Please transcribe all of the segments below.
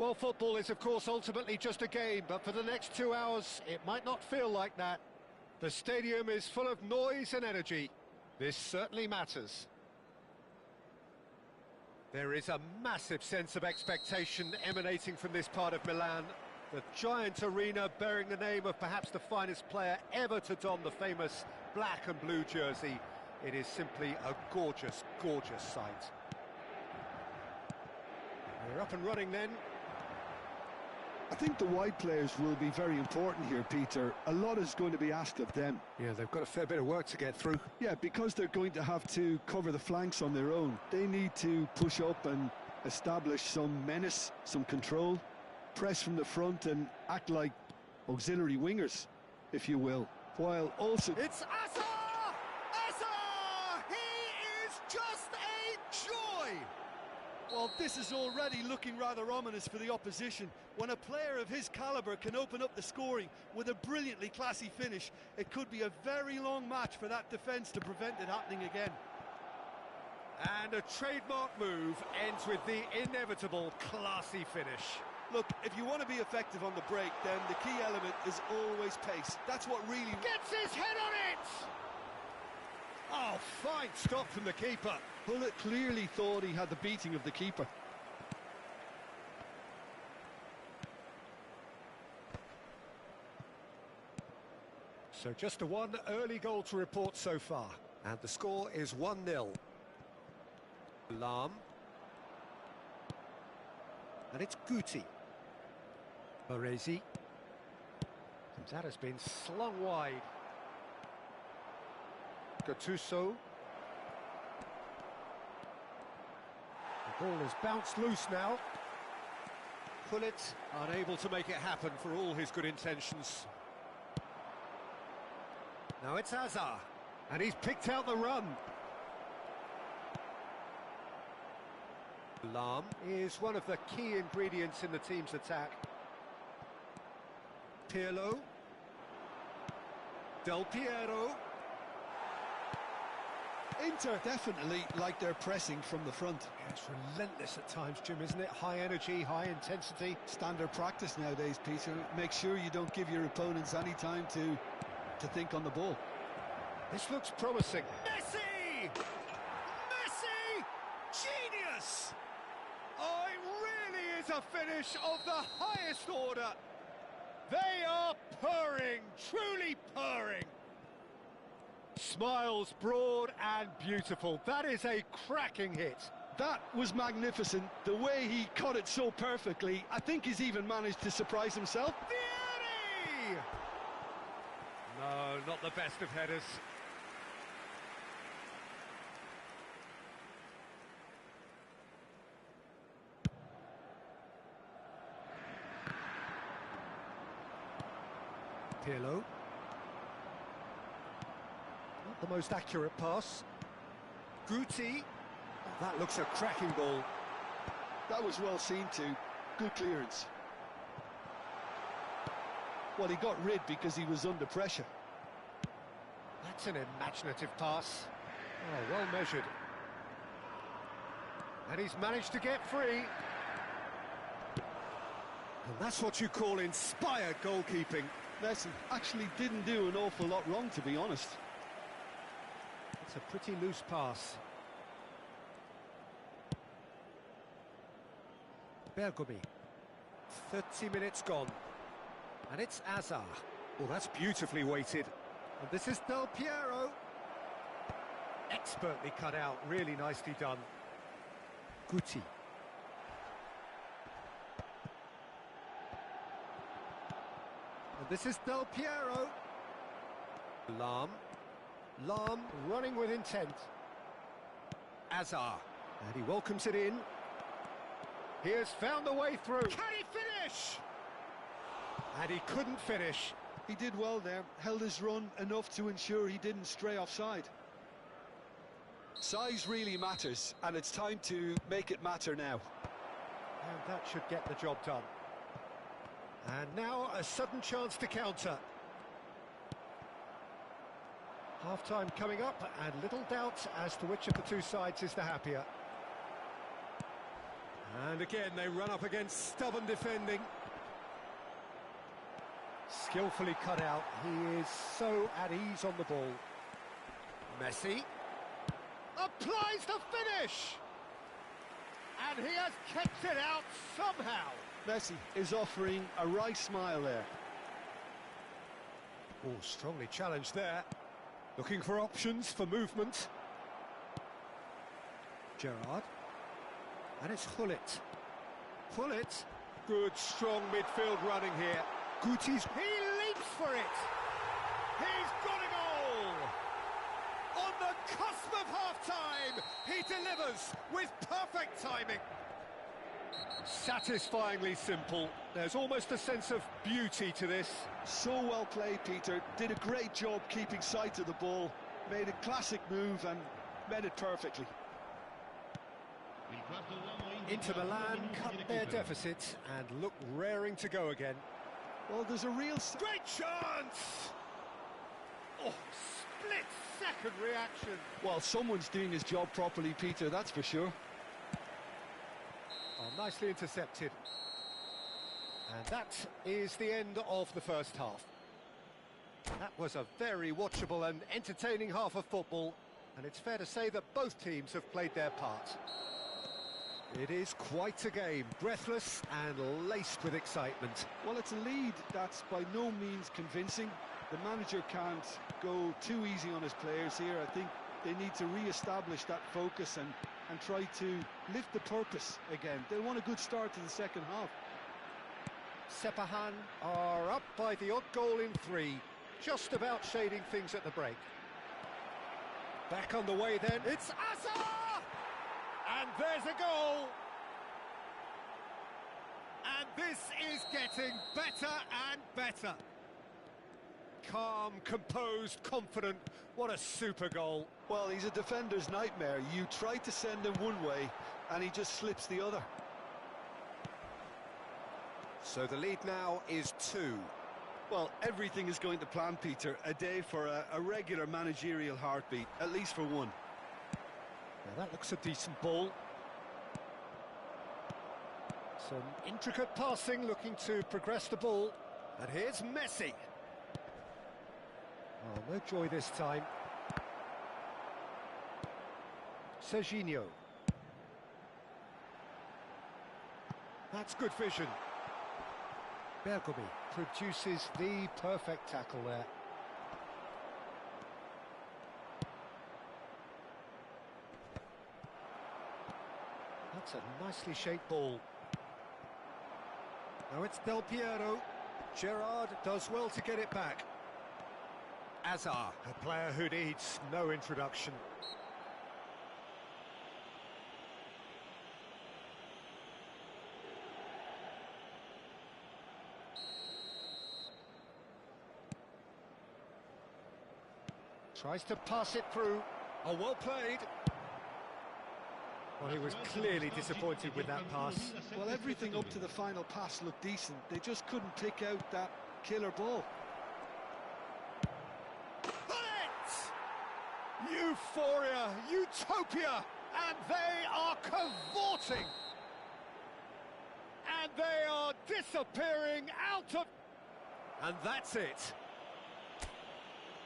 Well, football is, of course, ultimately just a game, but for the next 2 hours, it might not feel like that. The stadium is full of noise and energy. This certainly matters. There is a massive sense of expectation emanating from this part of Milan. The giant arena bearing the name of perhaps the finest player ever to don the famous black and blue jersey. It is simply a gorgeous, gorgeous sight. We're up and running then. I think the wide players will be very important here, Peter. A lot is going to be asked of them. Yeah, they've got a fair bit of work to get through. Yeah, because they're going to have to cover the flanks on their own. They need to push up and establish some menace, some control, press from the front and act like auxiliary wingers, if you will, while also... It's Asa! Asa! He is just a joy! Well, this is already looking rather ominous for the opposition. When a player of his calibre can open up the scoring with a brilliantly classy finish, it could be a very long match for that defence to prevent it happening again. And a trademark move ends with the inevitable classy finish. Look, if you want to be effective on the break, then the key element is always pace. That's what really... Gets his head on it! Oh, fine stop from the keeper. Bullet clearly thought he had the beating of the keeper. So just a one early goal to report so far. And the score is 1-0. Lam. And it's Guti. Baresi. And that has been slung wide. Gattuso. The ball is bounced loose now. Pullet unable to make it happen for all his good intentions. Now it's Azar, and he's picked out the run. Lam is one of the key ingredients in the team's attack. Pirlo. Del Piero. Inter definitely like their pressing from the front. Yeah, it's relentless at times, Jim, isn't it? High energy, high intensity. Standard practice nowadays, Peter. Make sure you don't give your opponents any time to think on the ball. This looks promising. Messi! Messi! Genius! Oh, it really is a finish of the highest order. They are purring, truly purring. Smiles broad and beautiful. That is a cracking hit. That was magnificent. The way he cut it so perfectly. I think he's even managed to surprise himself. Vieri! No, not the best of headers. Pirlo. Not the most accurate pass. Guti. Oh, that looks a cracking ball. That was well seen too. Good clearance. Well, he got rid because he was under pressure. That's an imaginative pass. Oh, well measured. And he's managed to get free. And that's what you call inspired goalkeeping. Messi actually didn't do an awful lot wrong, to be honest. It's a pretty loose pass. Bergomi. 30 minutes gone. And it's Azar. Well, that's beautifully weighted. And this is Del Piero. Expertly cut out, really nicely done. Guti. And this is Del Piero. Lam. Lam running with intent. Azar. And he welcomes it in. He has found the way through. Can he finish? And he couldn't finish. He did well there, held his run enough to ensure he didn't stray offside. Size really matters, and it's time to make it matter now. And that should get the job done. And now a sudden chance to counter. Half-time coming up, and little doubt as to which of the two sides is the happier. And again, they run up against stubborn defending. Skillfully cut out. He is so at ease on the ball. Messi applies the finish! And he has kept it out somehow. Messi is offering a wry smile there. Oh, strongly challenged there. Looking for options for movement. Gerrard. And it's Hullet. Hullet. Good, strong midfield running here. Guti's. He leaps for it. He's got a goal. On the cusp of half-time, he delivers with perfect timing. Satisfyingly simple. There's almost a sense of beauty to this. So well played, Peter. Did a great job keeping sight of the ball. Made a classic move and met it perfectly. Inter Milan cut their deficit and look raring to go again. Well, there's a real... Great chance! Oh, split-second reaction. Well, someone's doing his job properly, Peter, that's for sure. Oh, nicely intercepted. And that is the end of the first half. That was a very watchable and entertaining half of football, and it's fair to say that both teams have played their part. It is quite a game, breathless and laced with excitement. Well, it's a lead that's by no means convincing. The manager can't go too easy on his players here. I think they need to re-establish that focus and try to lift the purpose again. They want a good start to the second half. Sepahan are up by the odd goal in 3, just about shading things at the break. Back on the way then, it's Asa! And there's a goal! And this is getting better and better. Calm, composed, confident. What a super goal. Well, he's a defender's nightmare. You try to send him one way and he just slips the other. So the lead now is 2. Well, everything is going to plan, Peter. A day for a regular managerial heartbeat, at least for one. Now that looks a decent ball. Some intricate passing, looking to progress the ball. And here's Messi. Oh, no joy this time. Serginho. That's good vision. Bergomi produces the perfect tackle there. That's a nicely shaped ball. Now it's Del Piero. Gerrard does well to get it back. Azar, a player who needs no introduction. Tries to pass it through. Oh, well played. Well, he was clearly disappointed with that pass. Well, everything up to the final pass looked decent. They just couldn't pick out that killer ball. Euphoria, utopia, and they are cavorting. And they are disappearing out of... And that's it.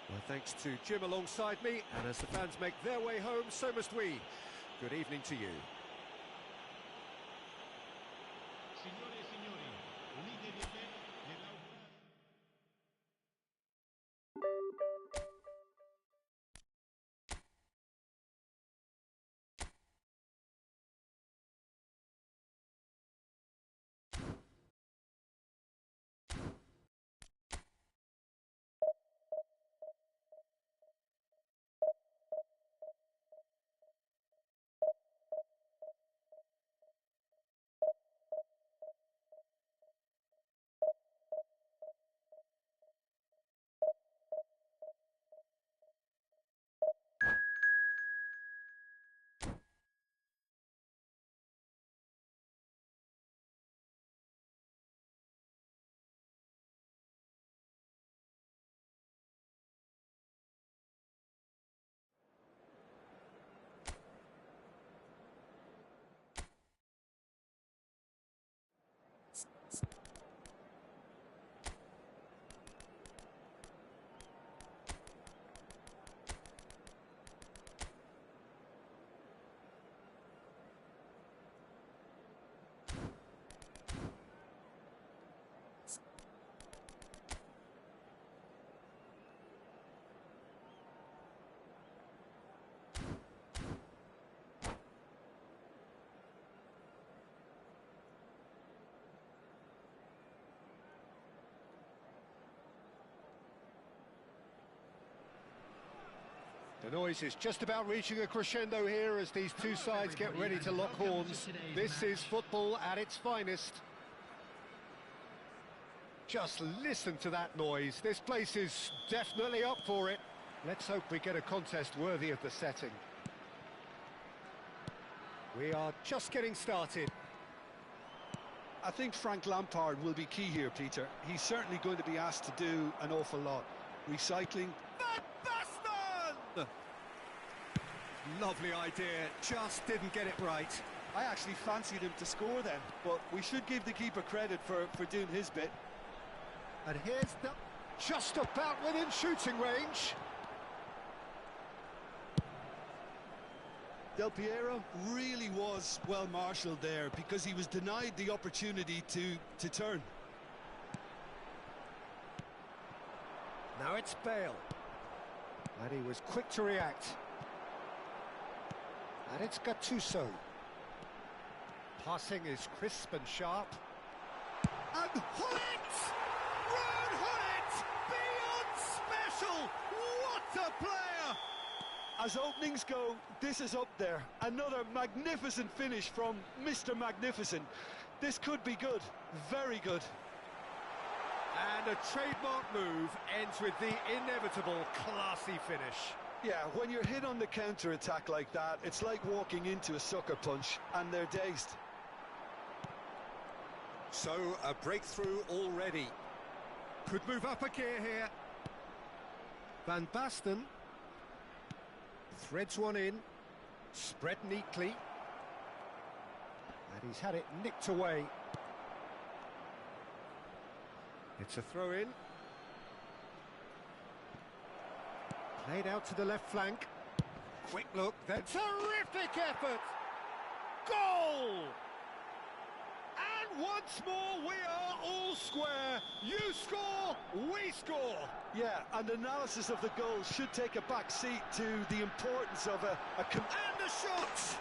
Well, thanks to Jim alongside me, and as the fans make their way home, so must we. Good evening to you. The noise is just about reaching a crescendo here as these two sides get ready to lock horns. This is football at its finest. Just listen to that noise. This place is definitely up for it. Let's hope we get a contest worthy of the setting. We are just getting started. I think Frank Lampard will be key here, Peter. He's certainly going to be asked to do an awful lot. Recycling. Lovely idea, just didn't get it right. I actually fancied him to score then, but we should give the keeper credit for doing his bit. And here's the... just about within shooting range. Del Piero really was well marshalled there because he was denied the opportunity to turn. Now it's Bale. And he was quick to react. And it's Gattuso. Passing is crisp and sharp. And Hullet! Ron Hullet! Beyond special! What a player! As openings go, this is up there. Another magnificent finish from Mr. Magnificent. This could be good, very good. And a trademark move ends with the inevitable classy finish. Yeah, when you're hit on the counter-attack like that, it's like walking into a sucker punch, and they're dazed. So, a breakthrough already. Could move up a gear here. Van Basten threads one in, spread neatly. And he's had it nicked away. It's a throw-in. Played out to the left flank. Quick look, then terrific effort! Goal! And once more we are all square. You score, we score. Yeah, and analysis of the goal should take a back seat to the importance of and a shot!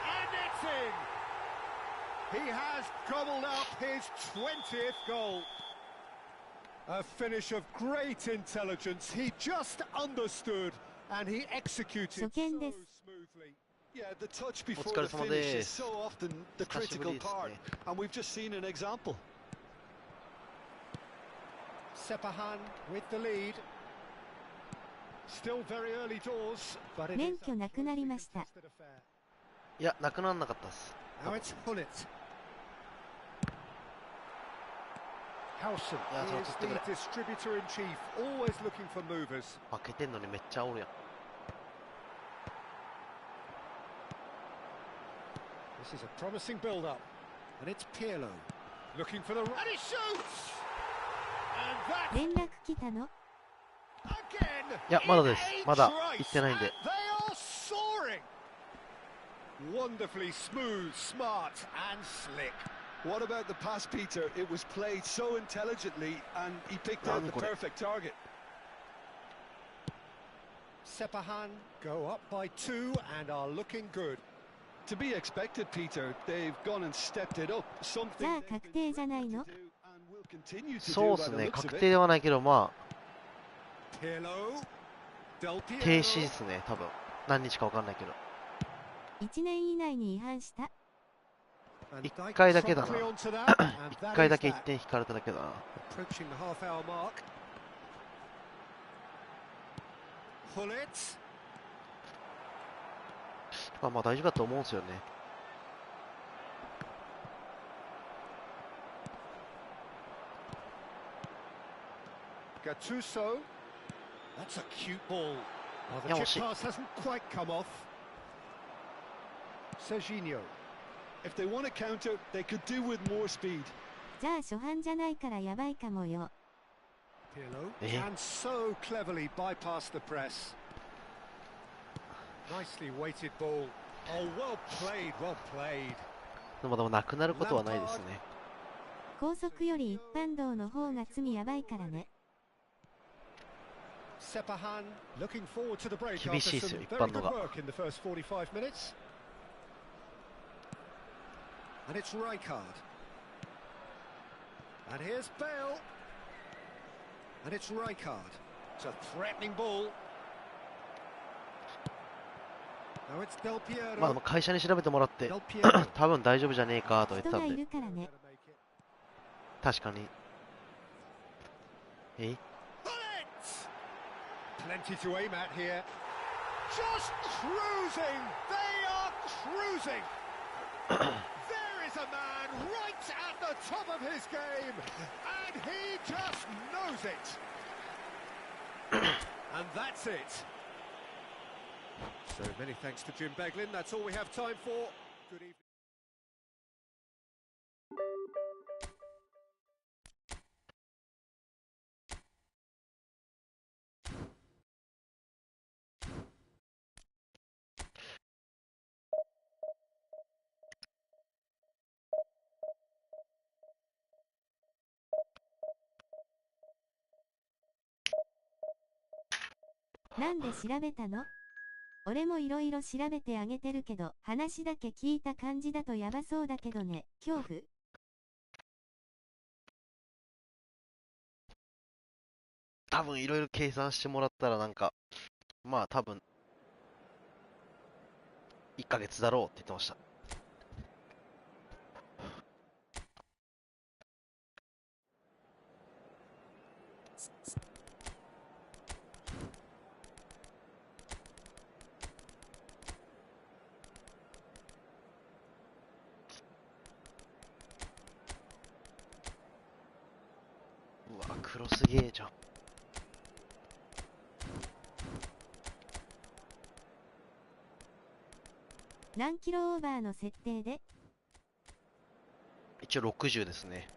And it's in! He has gobbled up his 20th goal. A finish of great intelligence. He just understood and he executed so smoothly. Yeah, the touch before the finish is so often the critical part, and we've just seen an example. Sepahan with the lead. Still very early doors, but it is 免許なくなりました。いや、なくならなかったです。Now it's Hullet. Howson is the distributor-in-chief, always looking for movers. 負けてんのにめっちゃおるやん。This is a promising build-up, and it's Pirlo looking for the... and he shoots! And that... 連絡来たの? Again! いや、まだです。まだ行ってないんで。They are soaring! Wonderfully smooth, smart, and slick. What about the pass, Peter? It was played so intelligently and he picked out the perfect target. Sepahan go up by 2 and are looking good. To be expected, Peter. They've gone and stepped it up. Something じゃあ確定じゃないの? そうですね、確定ではないけど、まあ停止ですね、多分。何日か分かんないけど。1年以内に違反した。1回だけだな。1回だけ1点引かれただけだな。まあ大丈夫だと思うんですよね。Gattuso, that's a cute ball. The chip pass hasn't quite come off. Serginho. If they want to counter, they could do with more speed. じゃあ初版じゃないからやばいかもよ。Pirlo can so cleverly bypass the press. Nicely weighted ball. Oh, well played, well played. でもなくなることはないですね。高速より一般道の方が罪やばいからね。Sepahan looking forward to the break 厳しい after ですよ some 一 very 般 good 道が。 work in the first 45 minutes. And it's Rijkaard. And here's Bale. And it's Rijkaard. It's a threatening ball. Now it's Del まあで Piero. も会社に調べてもらって Del Piero. 多分大丈夫じゃねえかと言っ人がいたんで、るからね。確かに。え Plenty to aim at here. Just cruising. They are cruising. There is a man right at the top of his game, and he just knows it. And that's it. So many thanks to Jim Beglin. That's all we have time for. Good evening. .なんで調べたの？俺もいろいろ調べてあげてるけど、話だけ聞いた感じだとやばそうだけどね。恐怖？多分いろいろ計算してもらったらなんか、まあ多分1ヶ月だろうって言ってました。うわ、黒すげえじゃん。何キロオーバーの設定で？一応60ですね。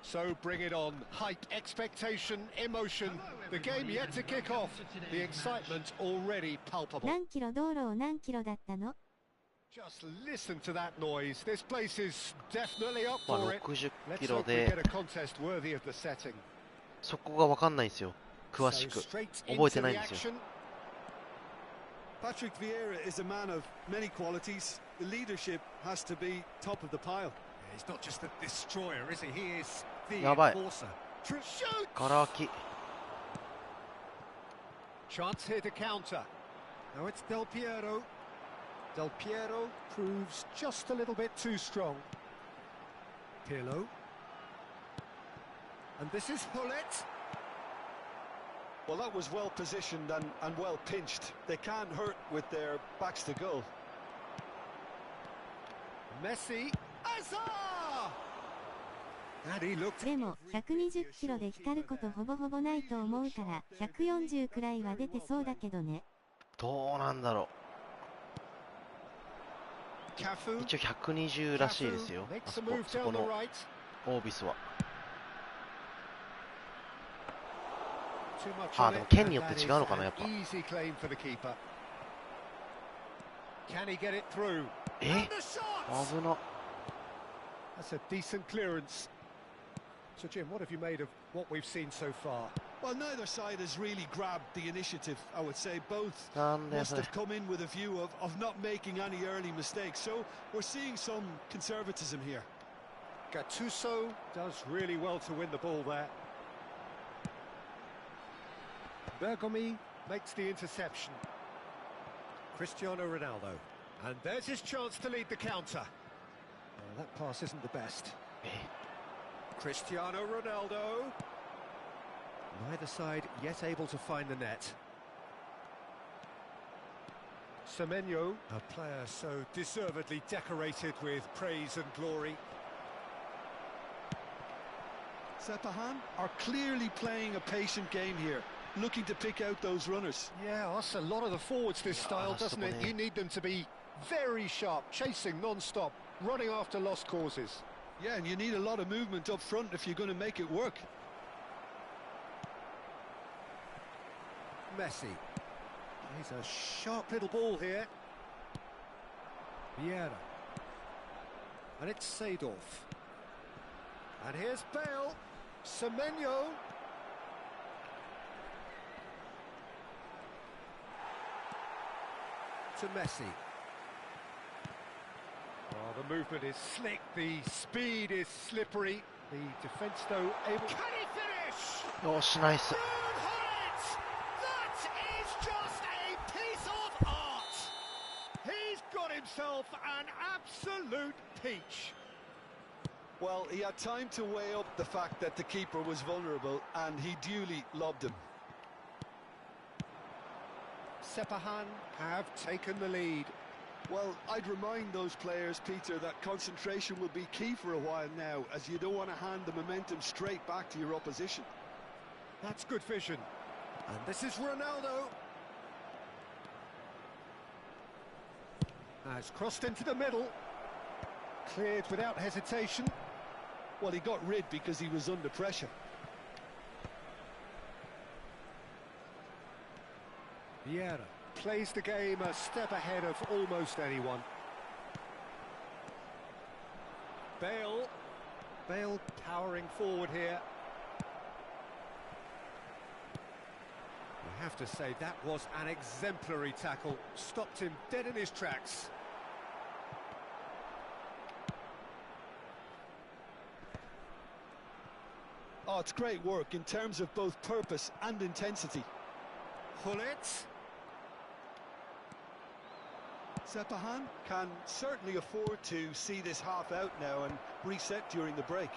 So bring it on. Hype, expectation, emotion. The game yet to kick off. The excitement already palpable. 何キロ道路を何キロだったの？ Just listen to that noise. This place is definitely up まあ for it. 60 Let's キロ hope we で get a contest worthy of the setting. そこが分かんないんですよ。詳し So く straight 覚えて into ない the んですよ。 action. Patrick Vieira is a man of many qualities. The leadership has to be top of the pile. He's not just a destroyer, is he? He is the やばい。 enforcer. Shoot! ガラ空き。 Chance here to counter. Now it's Del Piero. Del Piero proves just a little bit too strong. Pirlo. And this is Hullet. Well, that was well positioned and well pinched. They can't hurt with their backs to goal. Messi. Azar! And he looked. でも、120キロで光ることほぼほぼないと思うから、140くらいは出てそうだけどね。どうなんだろ Cafu. う。一応120らしいですよ。 Makes あ a そこ、 move そこ down the の right. オービスは。 Too much あ、 on でも it, 剣によ and って that 違 is うのかな、やっ an ぱ。 easy claim for the keeper. Can he get it through? え And the shot! 危な。 That's a decent clearance. So Jim, what have you made of what we've seen so far? Well, neither side has really grabbed the initiative, I would say. Both なんだよ must それ。 have come in with a view of not making any early mistakes. So we're seeing some conservatism here. Gattuso does really well to win the ball there. Bergomi makes the interception. Cristiano Ronaldo. And there's his chance to lead the counter. That pass isn't the best. え Cristiano Ronaldo. Neither side yet able to find the net. Semenyo, a player so deservedly decorated with praise and glory. Sepahan are clearly playing a patient game here, looking to pick out those runners. Yeah, that's a lot of the forwards this style, doesn't it? You need them to be very sharp, chasing non-stop, running after lost causes. Yeah, and you need a lot of movement up front if you're going to make it work. Messi. He's a sharp little ball here. Vieira. And it's Seedorf. And here's Bale. Semenyo. To Messi. Oh, the movement is slick, the speed is slippery. The defence, though, able... Can he finish? Oh, it's nice. That is just a piece of art. He's got himself an absolute peach. Well, he had time to weigh up the fact that the keeper was vulnerable, and he duly lobbed him. Sepahan have taken the lead. Well, I'd remind those players, Peter, that concentration will be key for a while now, as you don't want to hand the momentum straight back to your opposition. That's good vision. And this is Ronaldo. Has crossed into the middle. Cleared without hesitation. Well, he got rid because he was under pressure. Vieira plays the game a step ahead of almost anyone. Bale powering forward here. I have to say that was an exemplary tackle. Stopped him dead in his tracks. Oh, it's great work in terms of both purpose and intensity. Hullet. Sepahan can certainly afford to see this half out now and reset during the break.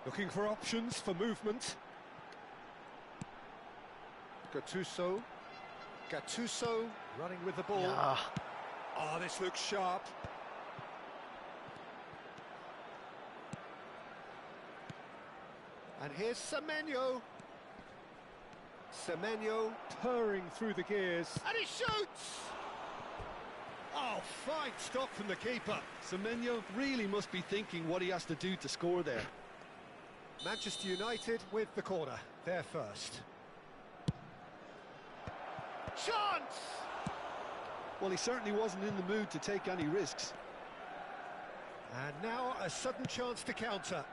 Looking for options for movement. Gattuso running with the ball. Yeah. Oh, this looks sharp. And here's Semenyo. Semenyo purring through the gears. And he shoots! Oh, fine stop from the keeper. Semenyo really must be thinking what he has to do to score there. Manchester United with the corner. They're first. Chance! Well, he certainly wasn't in the mood to take any risks. And now a sudden chance to counter.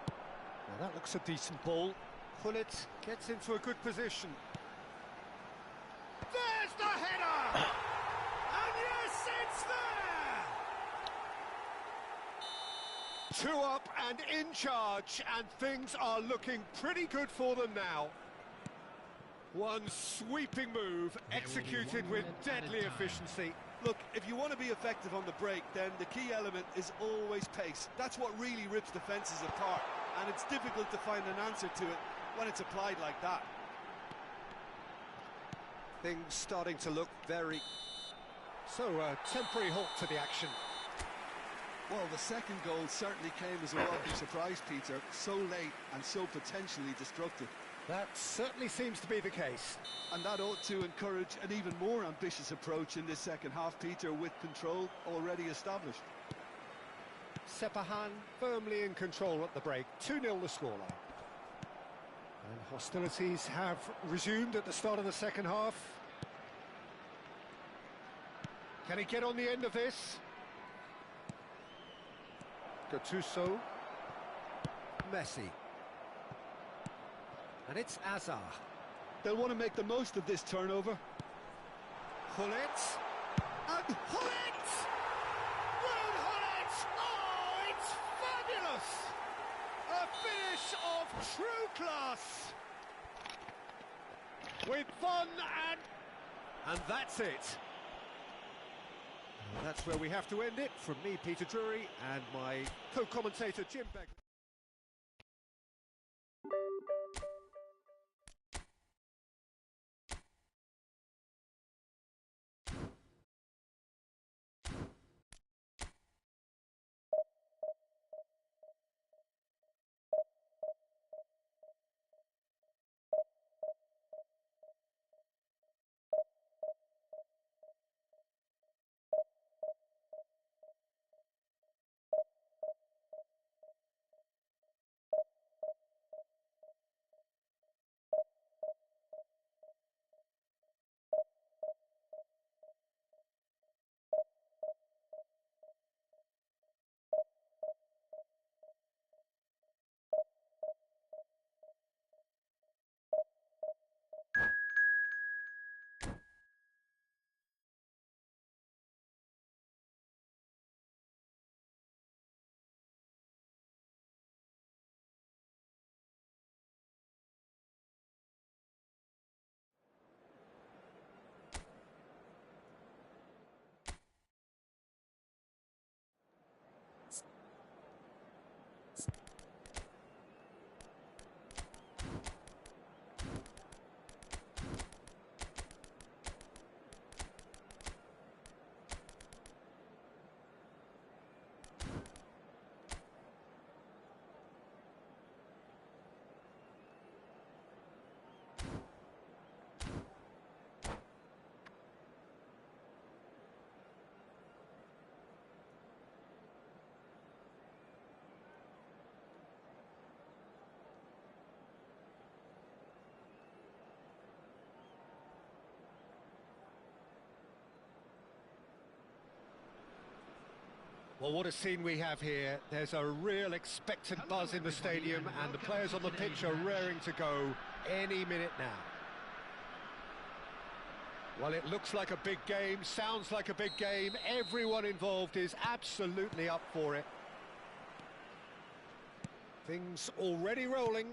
Well, that looks a decent ball. Hullet gets into a good position. There's the header! And yes, it's there! 2 up and in charge, and things are looking pretty good for them now. One sweeping move, executed with deadly efficiency. Look, if you want to be effective on the break, then the key element is always pace. That's what really rips defences apart, and it's difficult to find an answer to it when it's applied like that. Things starting to look very... So, a temporary halt to the action. Well, the second goal certainly came as a welcome surprise, Peter. So late and so potentially destructive. That certainly seems to be the case. And that ought to encourage an even more ambitious approach in this second half, Peter, with control already established. Sepahan firmly in control at the break. 2-0 the scoreline. And hostilities have resumed at the start of the second half. Can he get on the end of this? Gattuso. Messi. And it's Azar. They'll want to make the most of this turnover. Hullet. And Hullet! Ruud Hullet! Oh, it's fabulous! A finish of true class! With fun and that's it. That's where we have to end it. From me, Peter Drury, and my co-commentator, Jim Begley. Well, what a scene we have here. There's a real expectant buzz in the stadium, and the players on the pitch are raring to go any minute now. Well, it looks like a big game, sounds like a big game. Everyone involved is absolutely up for it. Things already rolling.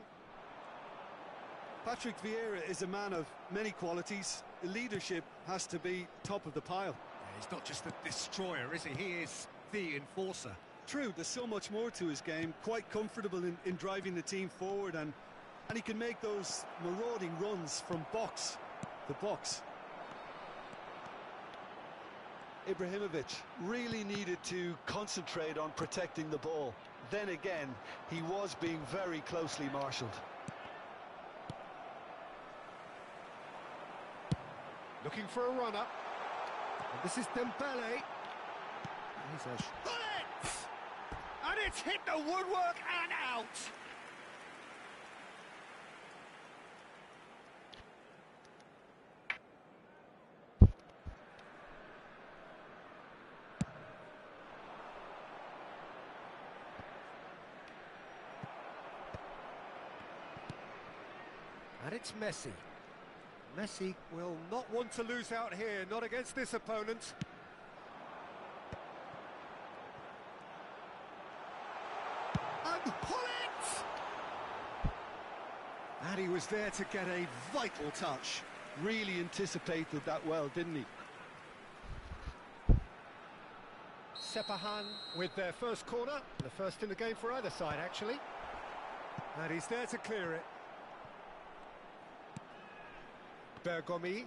Patrick Vieira is a man of many qualities. Leadership has to be top of the pile. Yeah, he's not just a destroyer, is he? He is the enforcer. True, there's so much more to his game. Quite comfortable in driving the team forward, and he can make those marauding runs from box to box. Ibrahimovic really needed to concentrate on protecting the ball. Then again, he was being very closely marshalled. Looking for a run-up. And this is Dembele. He's a bullet! And it's hit the woodwork and out! And it's Messi. Messi will not want to lose out here, not against this opponent. And pull it! And he was there to get a vital touch. Really anticipated that well, didn't he? Sepahan with their first corner, the first in the game for either side, actually. And he's there to clear it. Bergomi.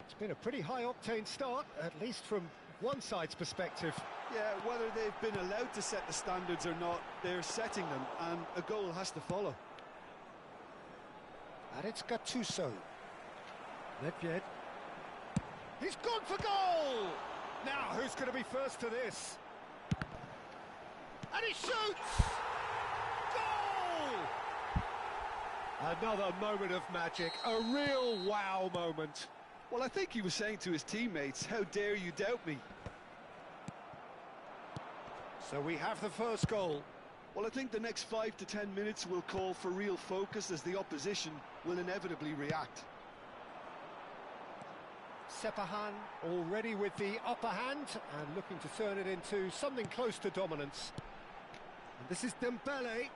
It's been a pretty high-octane start, at least from one side's perspective. Yeah, whether they've been allowed to set the standards or not, they're setting them, and a goal has to follow. And it's Gattuso. Nedved. He's gone for goal! Now, who's going to be first to this? And he shoots! Another moment of magic, a real wow moment. Well, I think he was saying to his teammates, how dare you doubt me? So we have the first goal. Well, I think the next 5 to 10 minutes will call for real focus, as the opposition will inevitably react. Sepahan already with the upper hand and looking to turn it into something close to dominance. And this is Dembele.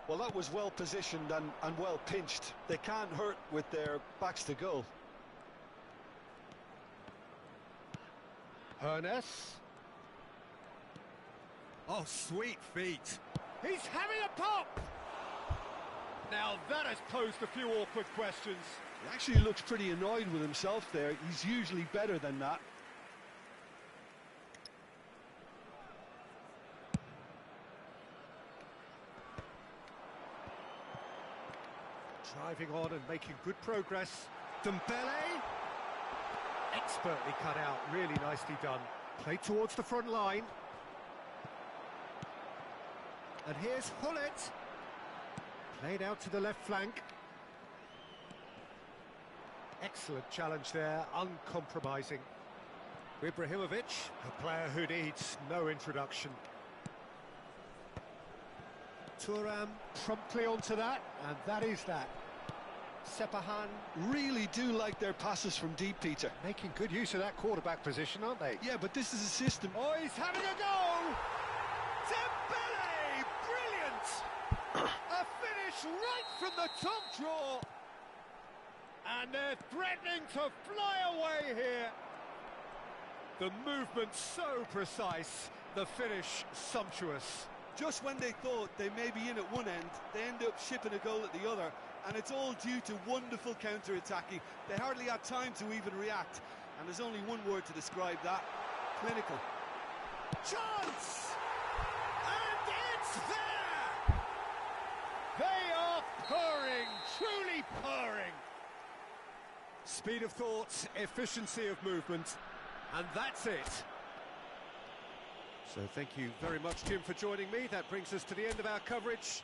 Well, that was well positioned and well pinched. They can't hurt with their backs to goal. Hernes. Oh, sweet feet. He's having a pop! Now that has posed a few awkward questions. He actually looks pretty annoyed with himself there. He's usually better than that. Driving on and making good progress. Dembele. Expertly cut out, really nicely done. Played towards the front line. And here's Hullet. Played out to the left flank. Excellent challenge there, uncompromising. Ibrahimovic, a player who needs no introduction. Thuram promptly onto that, and that is that. Sepahan Really do like their passes from deep, Peter. making good use of that quarterback position, aren't they? Yeah, but this is a system. Oh, he's having a go! Dembele! Brilliant! A finish right from the top draw! And they're threatening to fly away here. The movement so precise, the finish sumptuous. Just when they thought they may be in at one end, they end up shipping a goal at the other, and it's all due to wonderful counter-attacking. They hardly had time to even react, and there's only one word to describe that: clinical. Chance! And it's there! They are purring, truly purring. Speed of thought, efficiency of movement, and that's it. So thank you very much, Jim, for joining me. That brings us to the end of our coverage.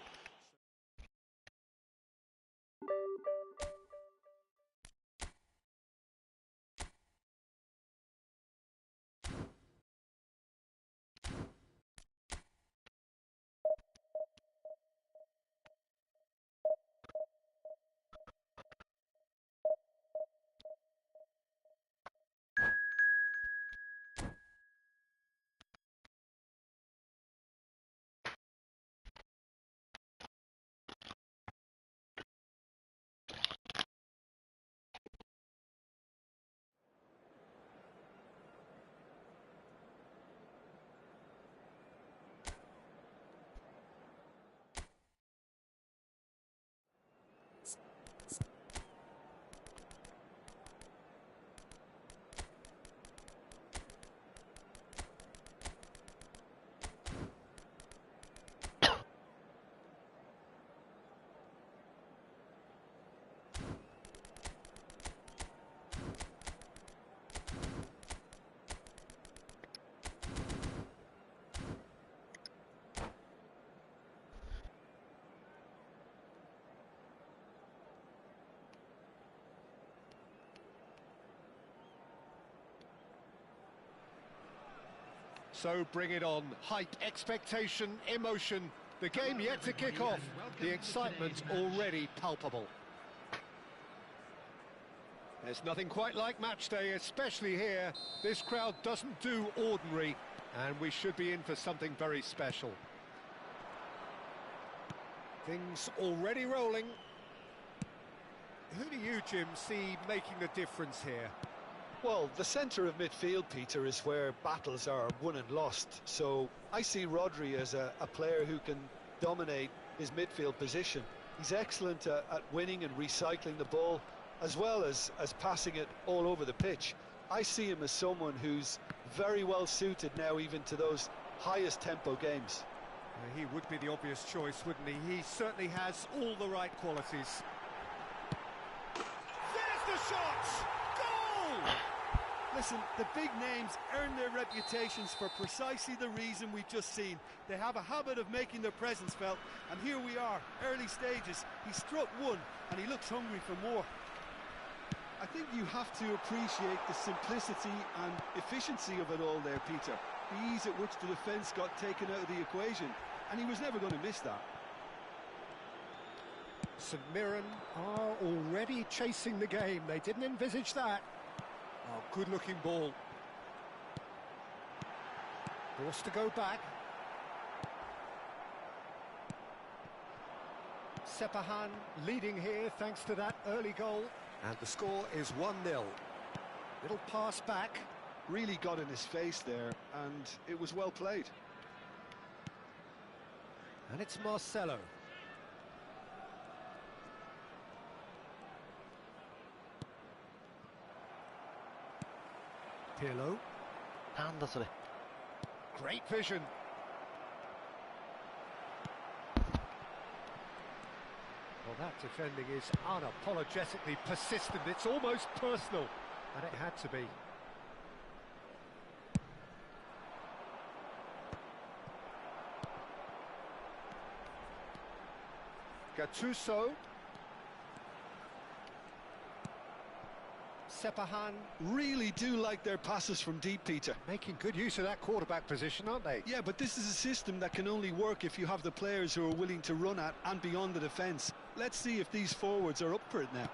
So bring it on. Hype, expectation, emotion. The game yet to kick off. The excitement already palpable. There's nothing quite like match day, especially here. This crowd doesn't do ordinary, and we should be in for something very special. Things already rolling. Who do you, Jim, see making the difference here? Well, the centre of midfield, Peter, is where battles are won and lost. So I see Rodri as a player who can dominate his midfield position. He's excellent at winning and recycling the ball, as well as passing it all over the pitch. I see him as someone who's very well suited now even to those highest tempo games. He would be the obvious choice, wouldn't he? He certainly has all the right qualities. There's the shot! Goal! Listen, the big names earn their reputations for precisely the reason we've just seen. They have a habit of making their presence felt, and here we are, early stages. He struck one, and he looks hungry for more. I think you have to appreciate the simplicity and efficiency of it all there, Peter. The ease at which the defence got taken out of the equation, and he was never going to miss that. St Mirren are already chasing the game. They didn't envisage that. Oh, good-looking ball. Forced to go back. Sepahan leading here thanks to that early goal. And the score is 1-0. Little pass back. Really got in his face there, and it was well played. And it's Marcelo. Pirlo. なんだそれ。 Great vision. Well, that defending is unapologetically persistent. It's almost personal, and it had to be. Gattuso. Sepahan. Really do like their passes from deep, Peter. Making good use of that quarterback position, aren't they? Yeah, but this is a system that can only work if you have the players who are willing to run at and beyond the defence. Let's see if these forwards are up for it now.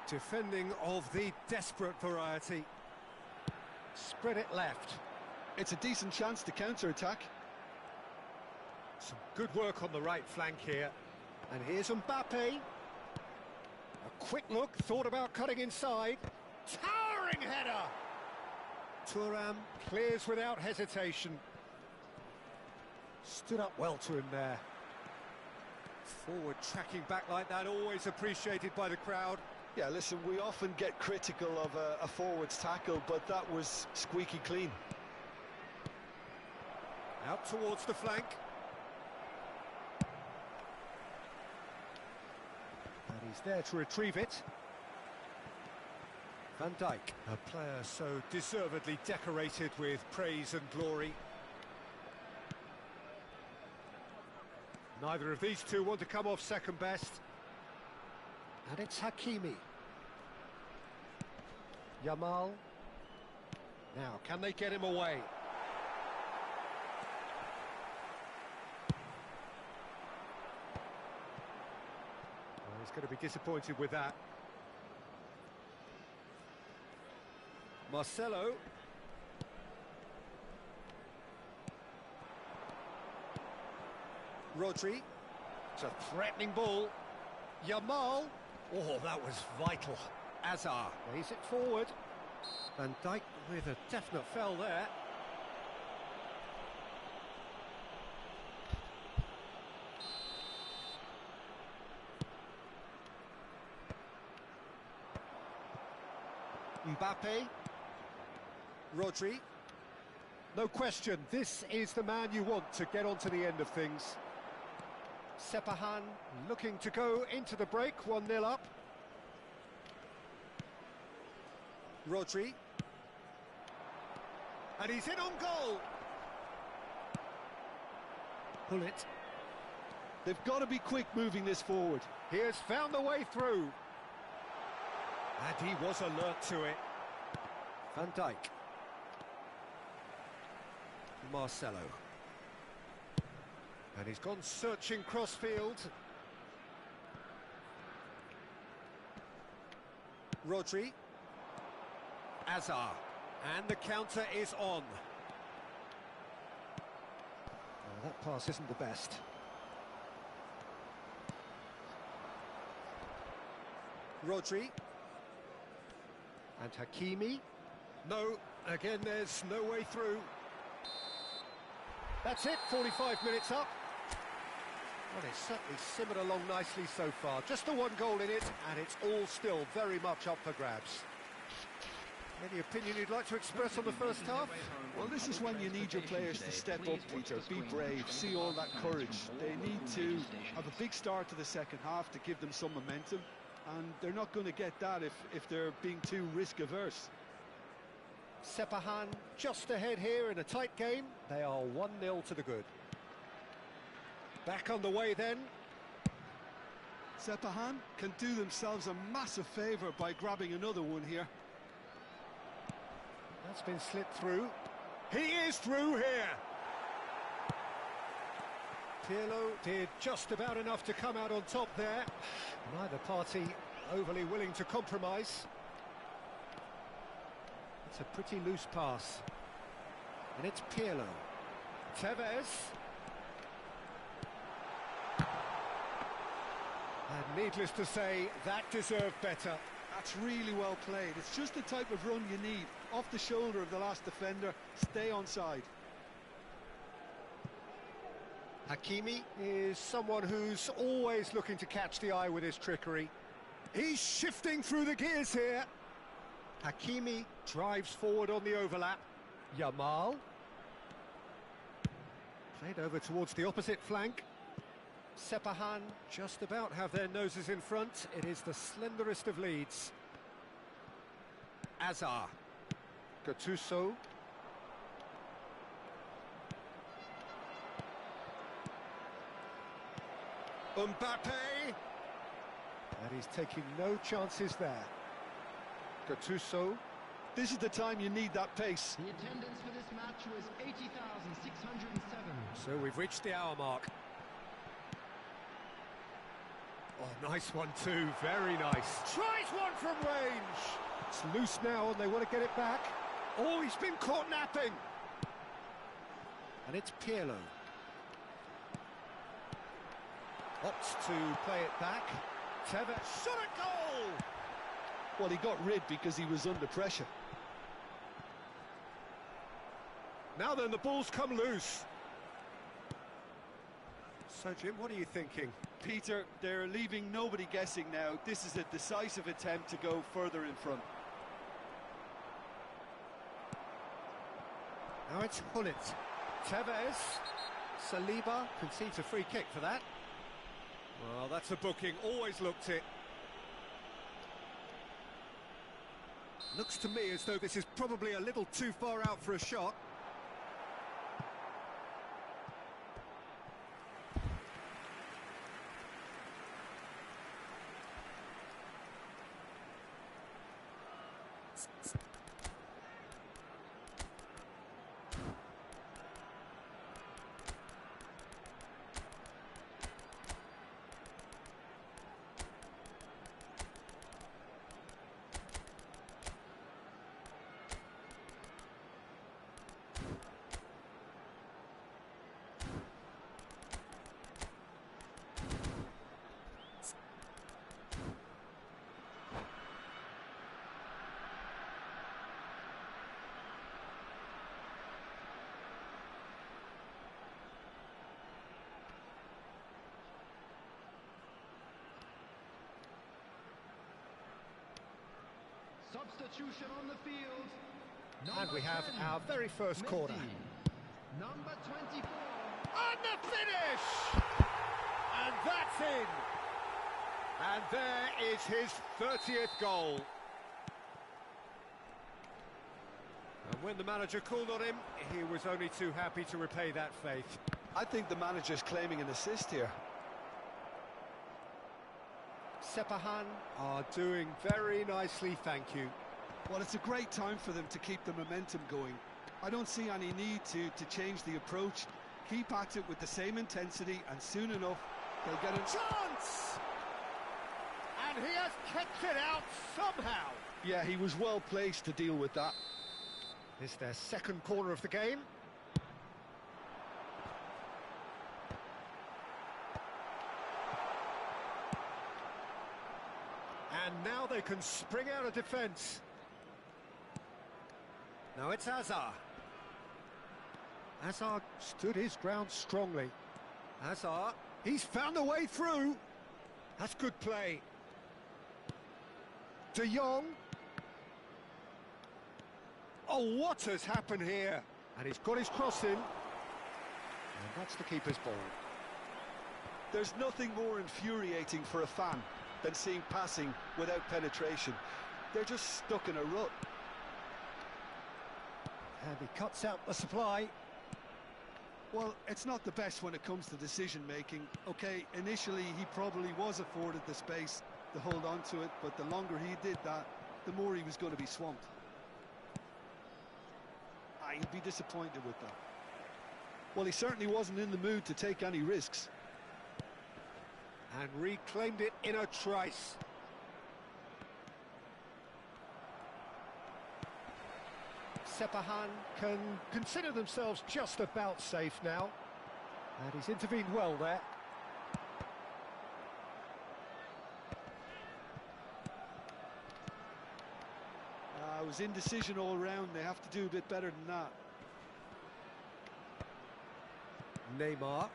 Defending of the desperate variety. Spread it left. It's a decent chance to counter-attack. Some good work on the right flank here. And here's Mbappe. A quick look, thought about cutting inside. Towering header! Thuram clears without hesitation. Stood up well to him there. Forward tracking back like that, always appreciated by the crowd. Yeah, listen, we often get critical of a forward's tackle, but that was squeaky clean. Out towards the flank. And he's there to retrieve it. Van Dijk, a player so deservedly decorated with praise and glory. Neither of these two want to come off second best. And it's Hakimi. Yamal. Now, can they get him away? Well, he's going to be disappointed with that. Marcelo. Rodri. It's a threatening ball. Yamal. Oh, that was vital. Azar lays it forward. Van Dijk with a definite foul there. Mbappe. Rodri. No question, this is the man you want to get onto the end of things. Sepahan looking to go into the break, 1-0 up. Rodri. And he's in on goal. Pull it. They've got to be quick moving this forward. He has found the way through. And he was alert to it. Van Dijk. Marcelo. And he's gone searching crossfield. Rodri. Azar. And the counter is on. Oh, that pass isn't the best. Rodri. And Hakimi. No, again there's no way through. That's it, 45 minutes up. Well, it's certainly simmered along nicely so far. Just the one goal in it, and it's all still very much up for grabs. Any opinion you'd like to express on the first half? Well, this is when you need your players to step up, Peter. Be brave, see all that courage. They need to have a big start to the second half to give them some momentum, and they're not going to get that if they're being too risk-averse. Sepahan just ahead here in a tight game. They are 1-0 to the good. Back on the way then. Sepahan can do themselves a massive favour by grabbing another one here. That's been slipped through. He is through here. Pirlo did just about enough to come out on top there. Neither party overly willing to compromise. It's a pretty loose pass. And it's Pirlo. Tevez. And needless to say, that deserved better. That's really well played. It's just the type of run you need. Off the shoulder of the last defender, stay onside. Hakimi is someone who's always looking to catch the eye with his trickery. He's shifting through the gears here. Hakimi drives forward on the overlap. Yamal. Played over towards the opposite flank. Sepahan just about have their noses in front. It is the slenderest of leads. Azar. Gattuso. Mbappe. And he's taking no chances there. Gattuso. This is the time you need that pace. The attendance for this match was 80,607. So we've reached the hour mark. Oh, nice one too, very nice. Tries one from range. It's loose now and they want to get it back. Oh, he's been caught napping. And it's Pirlo. Opts to play it back. Tevez shot at goal! Well, he got rid because he was under pressure. Now then, the ball's come loose. So, Jim, what are you thinking? Peter, they're leaving nobody guessing now. This is a decisive attempt to go further in front. Now it's Hullet. Tevez. Saliba concedes a free kick for that. Well, that's a booking. Always looked it. Looks to me as though this is probably a little too far out for a shot. Substitution on the field. And we have 10, our very first corner. Number 24. And the finish! And that's in! And there is his 30th goal. And when the manager called on him, he was only too happy to repay that faith. I think the manager's claiming an assist here. Sepahan are doing very nicely, thank you. Well, it's a great time for them to keep the momentum going. I don't see any need to change the approach. Keep at it with the same intensity, and soon enough, they'll get a chance! And he has kept it out somehow. Yeah, he was well placed to deal with that. It's their second corner of the game. And now they can spring out of defence. Now it's Hazard. Hazard stood his ground strongly. Hazard, he's found a way through. That's good play. De Jong. Oh, what has happened here? And he's got his cross in. And that's the keeper's ball. There's nothing more infuriating for a fan than seeing passing without penetration. They're just stuck in a rut. And he cuts out the supply. Well, it's not the best when it comes to decision-making. OK, initially he probably was afforded the space to hold on to it, but the longer he did that, the more he was going to be swamped. He'd be disappointed with that. Well, he certainly wasn't in the mood to take any risks. And reclaimed it in a trice. Sepahan can consider themselves just about safe now. And he's intervened well there. It was indecision all round. They have to do a bit better than that. Neymar.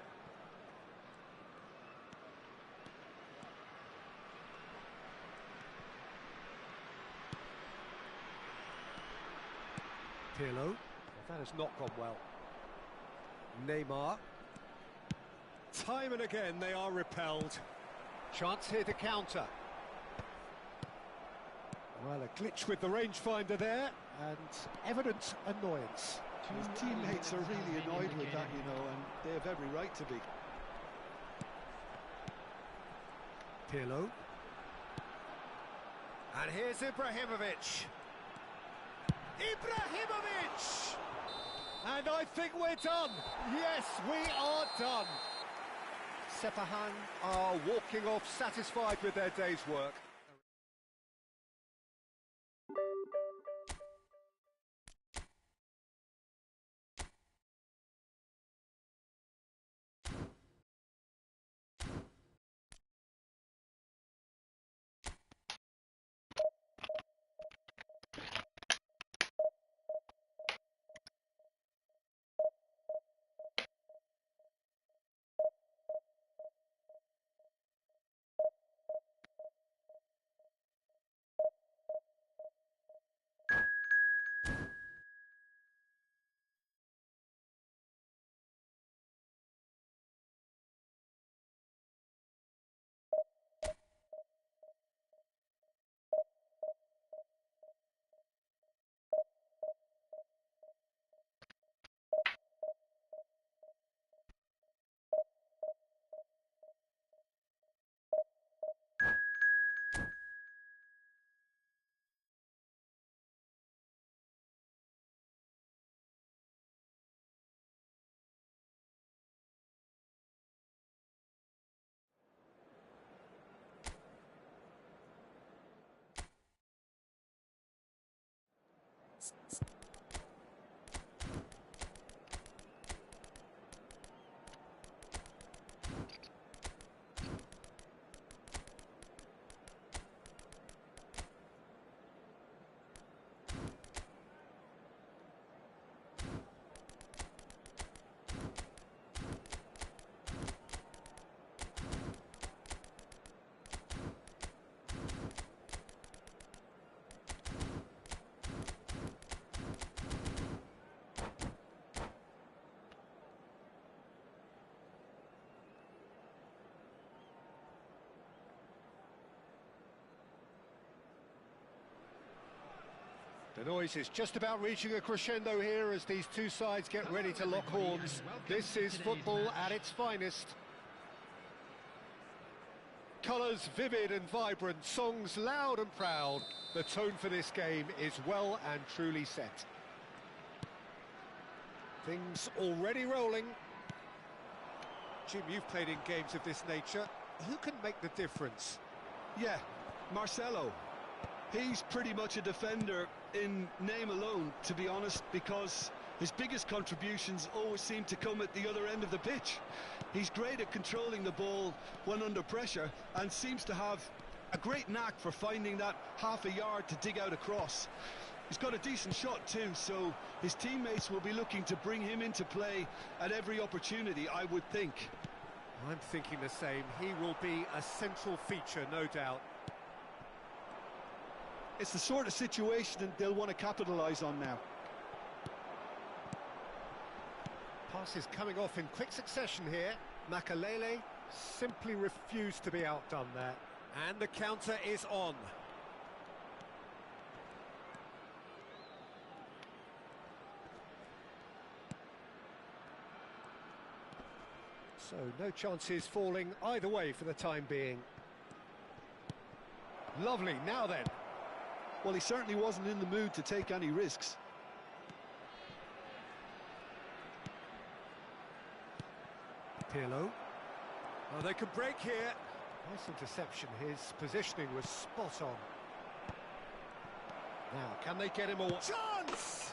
Pirlo. Well, that has not gone well. Neymar. Time and again they are repelled. Chance here to counter. Well, a glitch with the rangefinder there, and evident annoyance. His teammates are really annoyed with that, you know, and they have every right to be. Pirlo. And here's Ibrahimovic. Ibrahimovic! And I think we're done. Yes, we are done. Sepahan are walking off satisfied with their day's work. The noise is just about reaching a crescendo here as these two sides get ready to lock horns. This is football at its finest. Colours vivid and vibrant, songs loud and proud. The tone for this game is well and truly set. Things already rolling. Jim, you've played in games of this nature. Who can make the difference? Yeah, Marcelo. He's pretty much a defender in name alone, to be honest, because his biggest contributions always seem to come at the other end of the pitch. He's great at controlling the ball when under pressure and seems to have a great knack for finding that half a yard to dig out a cross. He's got a decent shot too, so his teammates will be looking to bring him into play at every opportunity, I would think. I'm thinking the same. He will be a central feature, no doubt. It's the sort of situation that they'll want to capitalise on now. Passes coming off in quick succession here. Makalele simply refused to be outdone there. And the counter is on. So no chances falling either way for the time being. Lovely, now then. Well, he certainly wasn't in the mood to take any risks. Pirlo. Oh, they could break here. Nice interception. His positioning was spot on. Now, can they get him a chance?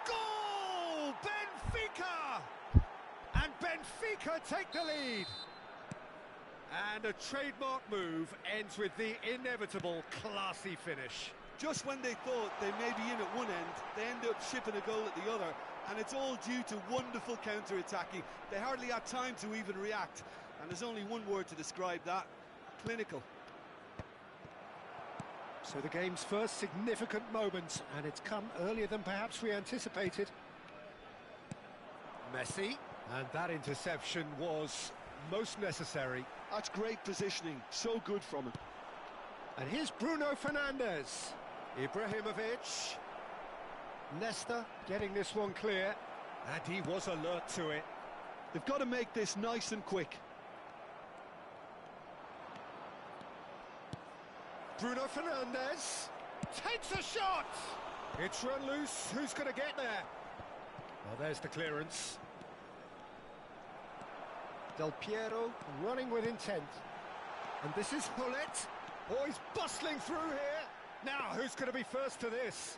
Goal! Benfica! And Benfica take the lead. And a trademark move ends with the inevitable classy finish. Just when they thought they may be in at one end, they end up shipping a goal at the other, and it's all due to wonderful counter-attacking. They hardly had time to even react, and there's only one word to describe that: clinical. So the game's first significant moment, and it's come earlier than perhaps we anticipated. Messi, and that interception was most necessary. That's great positioning, so good from him. And here's Bruno Fernandes. Ibrahimovic. Leicester getting this one clear, and he was alert to it. They've got to make this nice and quick. Bruno Fernandes takes a shot. It's run loose. Who's going to get there? Well, there's the clearance. Del Piero running with intent. And this is Hullet. Oh, he's bustling through here. Now, who's going to be first to this?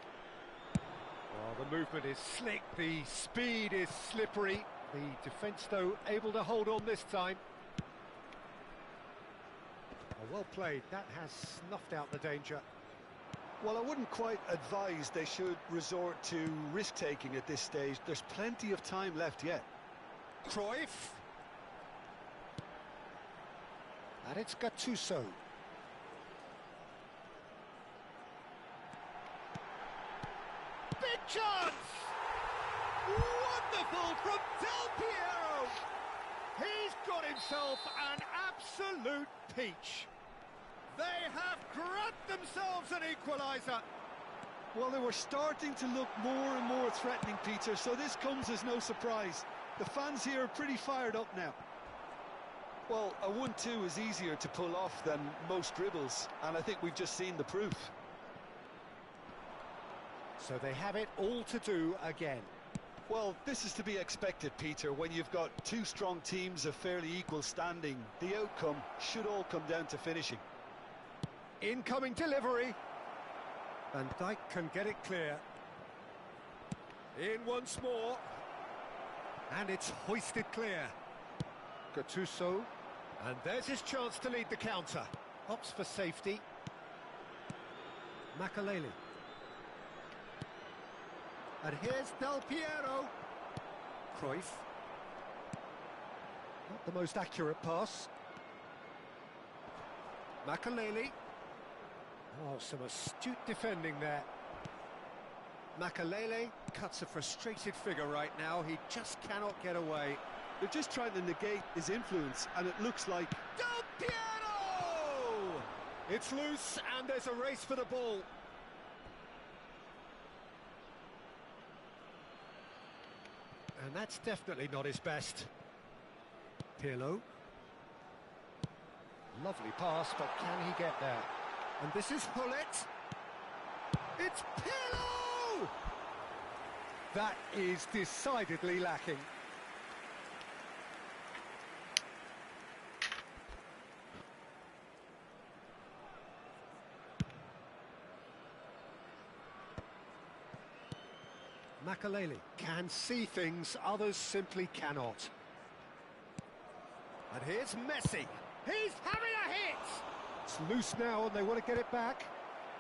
Well, the movement is slick. The speed is slippery. The defence, though, able to hold on this time. Oh, well played. That has snuffed out the danger. Well, I wouldn't quite advise they should resort to risk-taking at this stage. There's plenty of time left yet. Cruyff. And it's Gattuso. Big chance! Wonderful from Del Piero! He's got himself an absolute peach. They have grabbed themselves an equaliser. Well, they were starting to look more and more threatening, Peter, so this comes as no surprise. The fans here are pretty fired up now. Well, a 1-2 is easier to pull off than most dribbles, and I think we've just seen the proof. So they have it all to do again. Well, this is to be expected, Peter. When you've got two strong teams of fairly equal standing, the outcome should all come down to finishing. Incoming delivery. Van Dijk can get it clear. In once more. And it's hoisted clear. Gattuso. And there's his chance to lead the counter. Opts for safety. Makaleli. And here's Del Piero. Cruyff. Not the most accurate pass. Makaleli. Oh, some astute defending there. Makaleli cuts a frustrated figure right now. He just cannot get away. They're just trying to negate his influence, and it looks like... Del Piero! It's loose, and there's a race for the ball. And that's definitely not his best. Pirlo. Lovely pass, but can he get there? And this is Hullet. It's Pirlo! That is decidedly lacking. Makaleli can see things others simply cannot. And here's Messi. He's having a hit! It's loose now and they want to get it back.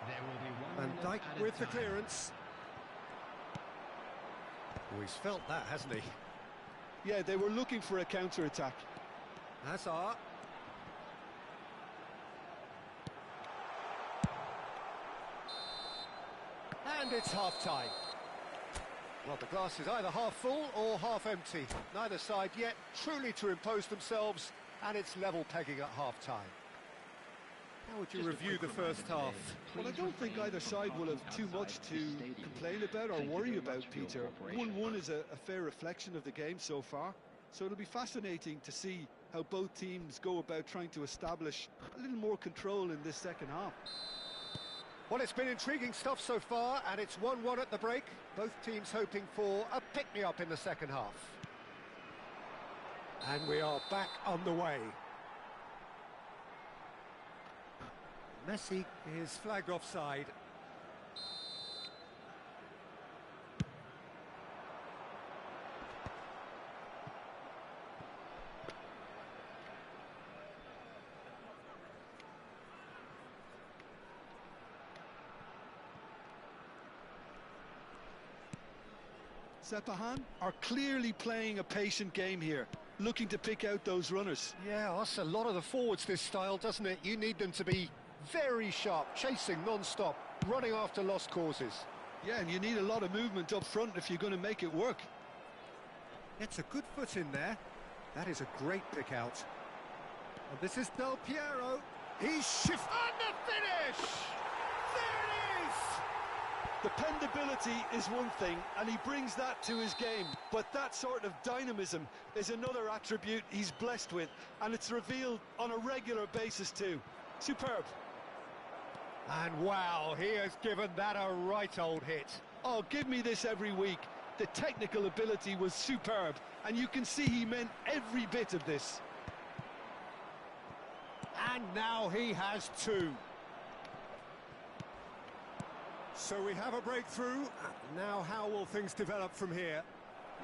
There will be one Van minute Dijk added with the time. clearance. Oh, he's felt that, hasn't he? Yeah, they were looking for a counter-attack. Hazard. And it's half-time. Well, the glass is either half full or half empty. Neither side yet truly to impose themselves, and it's level pegging at half-time. How would you Just a review the quick first reminder, half? Dave. Well, I Please don't think refrain either from side will have parking too much outside to this stadium. complain about or Thank you worry very about, much for your Peter. cooperation. 1-1 is a fair reflection of the game so far, so it'll be fascinating to see how both teams go about trying to establish a little more control in this second half. Well, it's been intriguing stuff so far, and it's 1-1 at the break. Both teams hoping for a pick-me-up in the second half. And we are back on the way. Messi is flagged offside. Sepahan are clearly playing a patient game here, looking to pick out those runners. Yeah, that's a lot of the forwards, this style, doesn't it? You need them to be very sharp, chasing non-stop, running after lost causes. Yeah, and you need a lot of movement up front if you're going to make it work. It's a good foot in there. That is a great pick out. And this is Del Piero. He's shifted. And the finish! There it is! Dependability is one thing, and he brings that to his game, but that sort of dynamism is another attribute he's blessed with, and it's revealed on a regular basis too. Superb. And wow, he has given that a right old hit. Oh, give me this every week. The technical ability was superb, and you can see he meant every bit of this. And now he has two. So we have a breakthrough. Now how will things develop from here?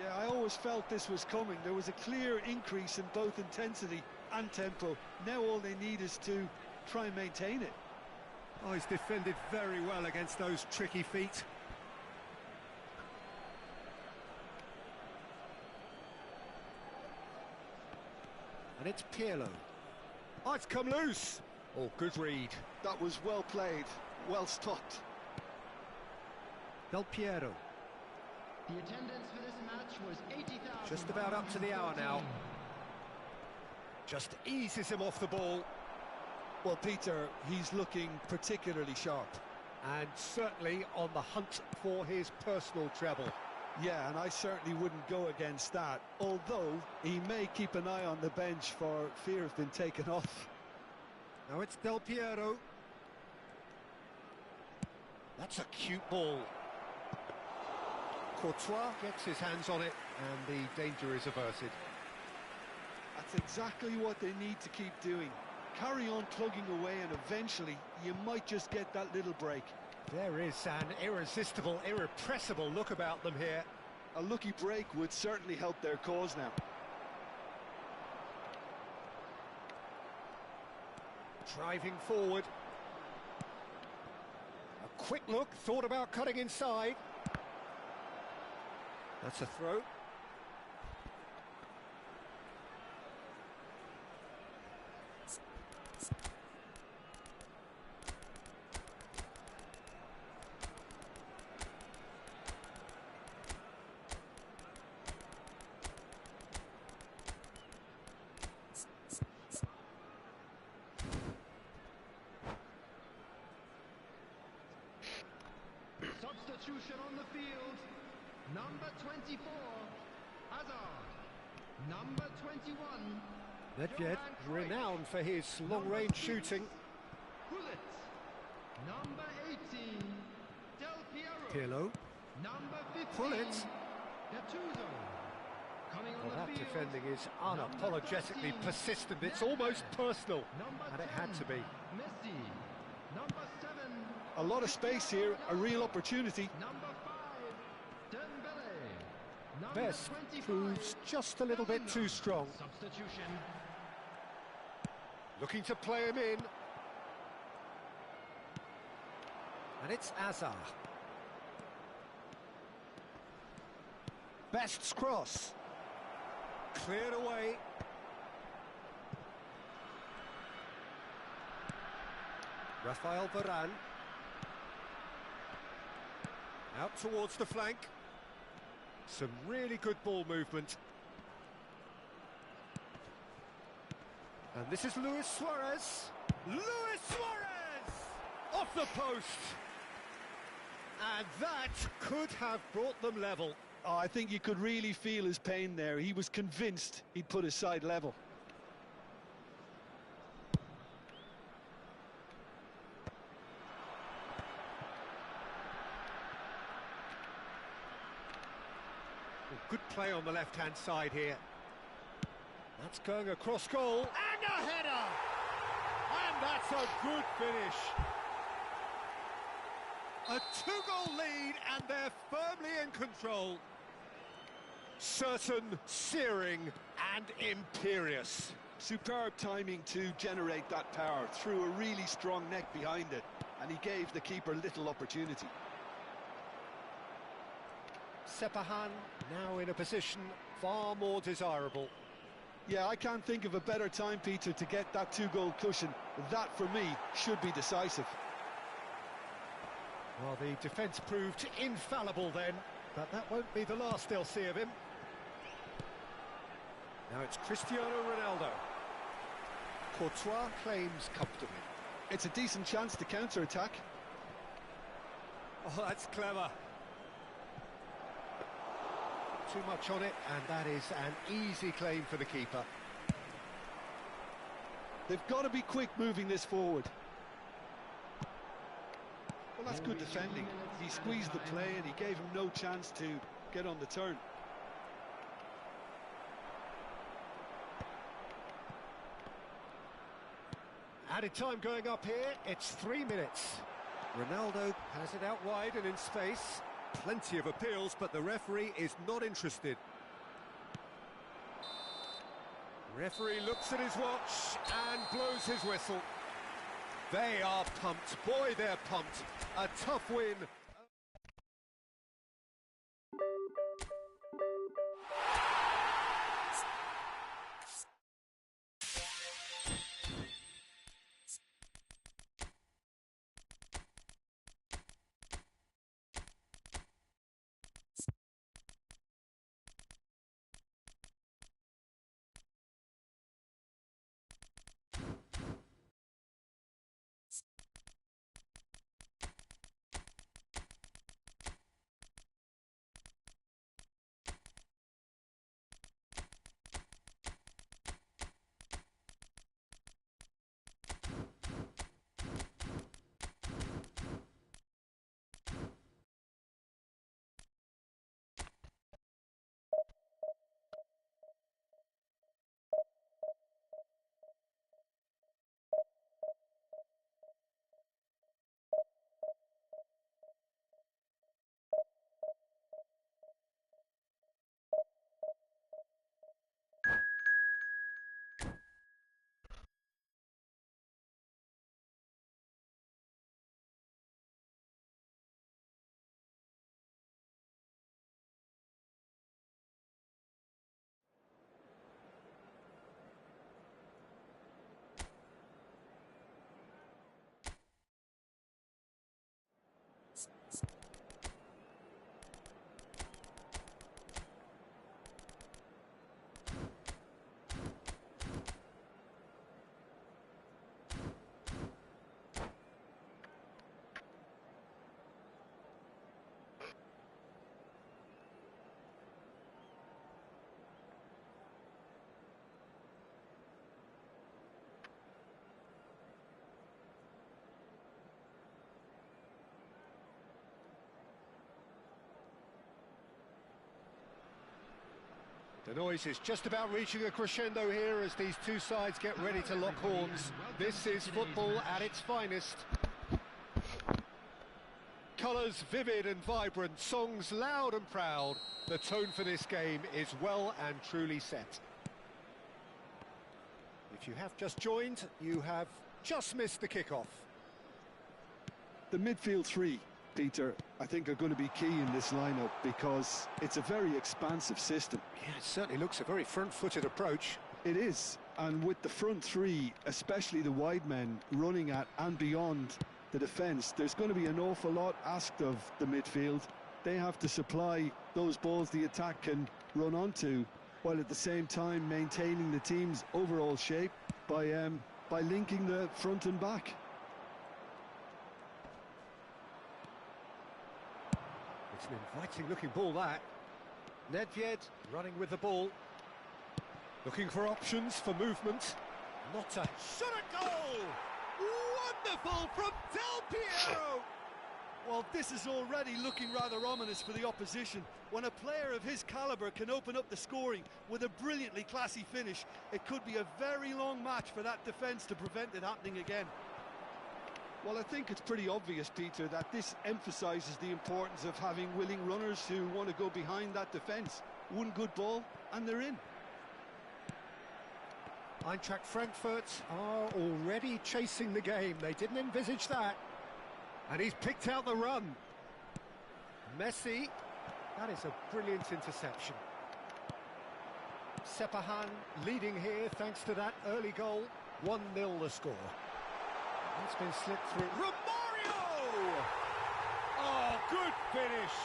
Yeah, I always felt this was coming. There was a clear increase in both intensity and tempo. Now all they need is to try and maintain it. Oh, he's defended very well against those tricky feet. And it's Pirlo. Oh, it's come loose. Oh, good read. That was well played, well stopped. Del Piero. The attendance for this match was 80,000. Just about up to the hour now. Just eases him off the ball. Well, Peter, he's looking particularly sharp. And certainly on the hunt for his personal treble. Yeah, and I certainly wouldn't go against that, although he may keep an eye on the bench for fear of being taken off. Now it's Del Piero. That's a cute ball. Courtois gets his hands on it, and the danger is averted. That's exactly what they need to keep doing. Carry on plugging away, and eventually you might just get that little break. There is an irresistible, irrepressible look about them here. A lucky break would certainly help their cause now. Driving forward. A quick look, thought about cutting inside. That's a throw. Substitution on the field. Number 24, Hazard. Number 21, Nedved, renowned for his long-range shooting. Gullit. Number 18, Del Piero. Pirlo. Number 15, Gullit. Gattuso. Coming on Well, the that field. defending is Number unapologetically 13, persistent. It's almost personal, Number and it 10, had to be. Messi. Number 7, A lot of space here, a real opportunity. Number 5, Dembele. Number Best 25, proves just a little bit too strong. Substitution. Looking to play him in. And it's Hazard. Best's cross. Cleared away. Rafael Varane. Out towards the flank. Some really good ball movement. And this is Luis Suarez. Luis Suarez! Off the post! And that could have brought them level. Oh, I think you could really feel his pain there. He was convinced he'd put his side level. Good play on the left-hand side here. That's going across goal. And a header! And that's a good finish. A two-goal lead, and they're firmly in control. Certain, searing, and imperious. Superb timing to generate that power, threw a really strong neck behind it, and he gave the keeper little opportunity. Sepahan now in a position far more desirable. Yeah, I can't think of a better time, Peter, to get that two-goal cushion. That, for me, should be decisive. Well, the defence proved infallible then, but that won't be the last they'll see of him. Now it's Cristiano Ronaldo. Courtois claims comfortably. It's a decent chance to counter-attack. Oh, that's clever. Too much on it, and that is an easy claim for the keeper. They've got to be quick moving this forward. Well, that's good defending. He squeezed the play and he gave him no chance to get on the turn. Added time going up here, it's 3 minutes. Ronaldo has it out wide and in space. Plenty of appeals, but the referee is not interested. Referee looks at his watch and blows his whistle. They are pumped. Boy, they're pumped. A tough win. The noise is just about reaching a crescendo here as these two sides get ready to lock horns. This is football at its finest. Colours vivid and vibrant, songs loud and proud. The tone for this game is well and truly set. If you have just joined, you have just missed the kickoff. The midfield three, Peter, I think are going to be key in this lineup because it's a very expansive system. Yeah, it certainly looks a very front-footed approach. It is, and with the front three, especially the wide men running at and beyond the defence, there's going to be an awful lot asked of the midfield. They have to supply those balls the attack can run onto, while at the same time maintaining the team's overall shape by linking the front and back. It's an inviting-looking ball, that. Nedved running with the ball. Looking for options for movement. Not a shot at goal! Wonderful from Del Piero! Well, this is already looking rather ominous for the opposition. When a player of his calibre can open up the scoring with a brilliantly classy finish, it could be a very long match for that defence to prevent it happening again. Well, I think it's pretty obvious, Peter, that this emphasises the importance of having willing runners who want to go behind that defence. One good ball, and they're in. Eintracht Frankfurt are already chasing the game. They didn't envisage that. And he's picked out the run. Messi, that is a brilliant interception. Sepahan leading here thanks to that early goal. 1-0 the score. It's been slipped through. Romario! Oh, good finish.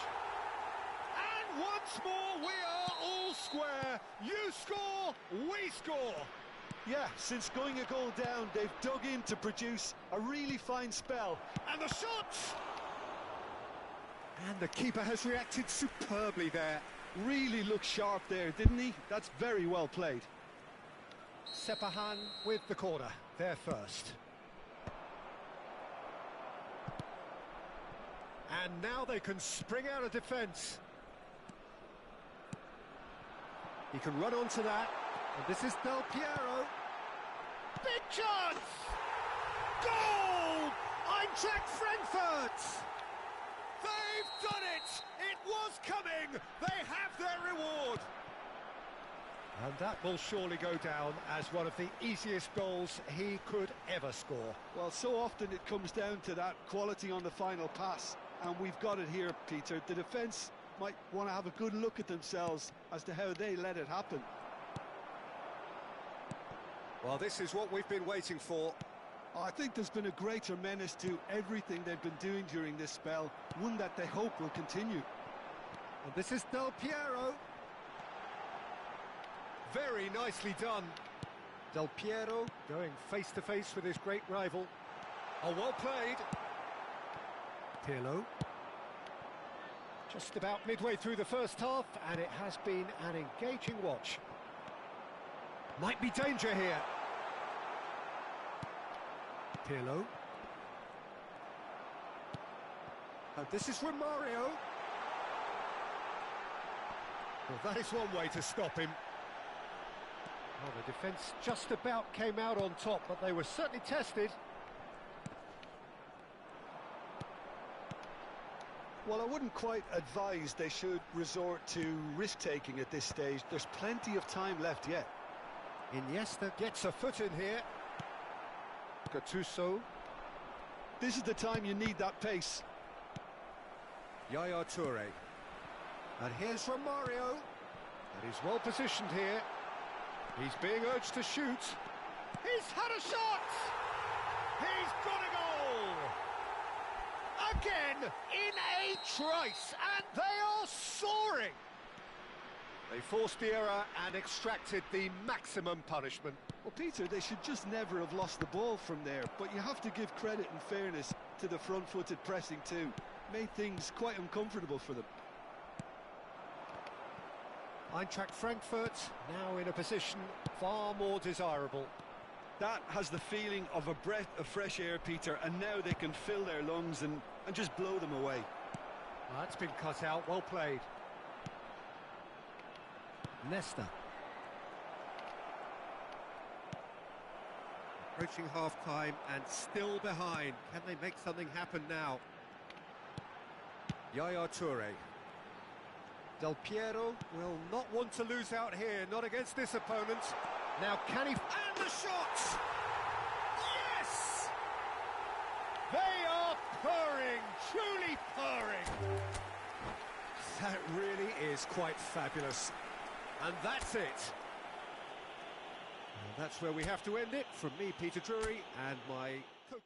And once more we are all square. You score, we score. Yeah, since going a goal down, they've dug in to produce a really fine spell. And the shot! And the keeper has reacted superbly there. Really looked sharp there, didn't he? That's very well played. Sepahan with the corner, there first. And now they can spring out of defence. He can run onto that. And this is Del Piero. Big chance! Goal! Eintracht Frankfurt! They've done it! It was coming! They have their reward! And that will surely go down as one of the easiest goals he could ever score. Well, so often it comes down to that quality on the final pass, and we've got it here, Peter. The defence might want to have a good look at themselves as to how they let it happen. Well, this is what we've been waiting for. I think there's been a greater menace to everything they've been doing during this spell, one that they hope will continue. And this is Del Piero. Very nicely done. Del Piero going face-to-face with his great rival. Oh, well played. Pirlo. Just about midway through the first half, and it has been an engaging watch. Might be danger here. Pirlo. And this is Romario. Well, that is one way to stop him. Well, the defence just about came out on top, but they were certainly tested. Well, I wouldn't quite advise they should resort to risk-taking at this stage. There's plenty of time left yet. Iniesta gets a foot in here. Gattuso. This is the time you need that pace. Yaya Toure. And here's Romario. And he's well positioned here. He's being urged to shoot. He's had a shot! He's got a goal! Again, in a trice, and they are soaring! They forced the error and extracted the maximum punishment. Well, Peter, they should just never have lost the ball from there, but you have to give credit and fairness to the front-footed pressing too. Made things quite uncomfortable for them. Eintracht Frankfurt now in a position far more desirable. That has the feeling of a breath of fresh air, Peter, and now they can fill their lungs and just blow them away. That's been cut out, well played. Nesta. Approaching half-time and still behind. Can they make something happen now? Yaya Toure. Del Piero will not want to lose out here, not against this opponent. Now can he... And the shot! Yes! They are purring, truly purring. That really is quite fabulous. And that's it. And that's where we have to end it. From me, Peter Drury, and my co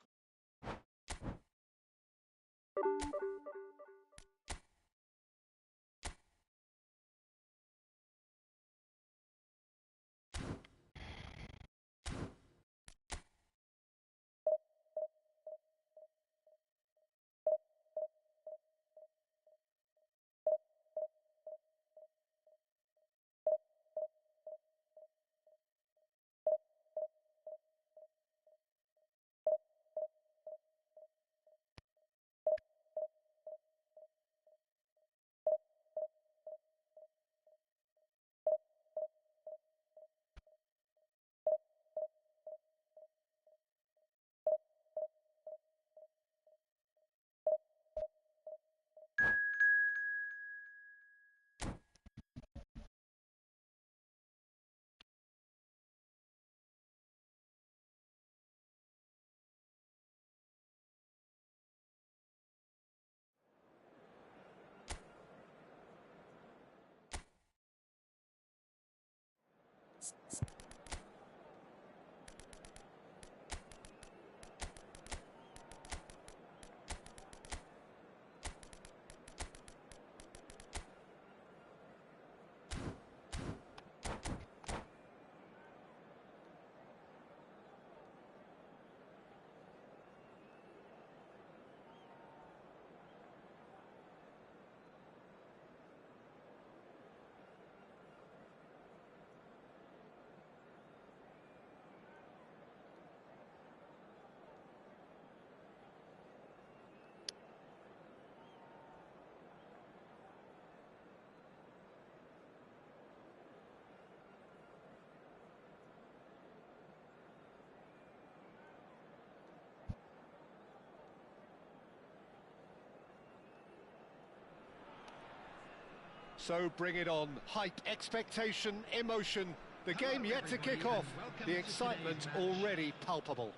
So bring it on. Hype, expectation, emotion. The game yet to kick off. The excitement already palpable.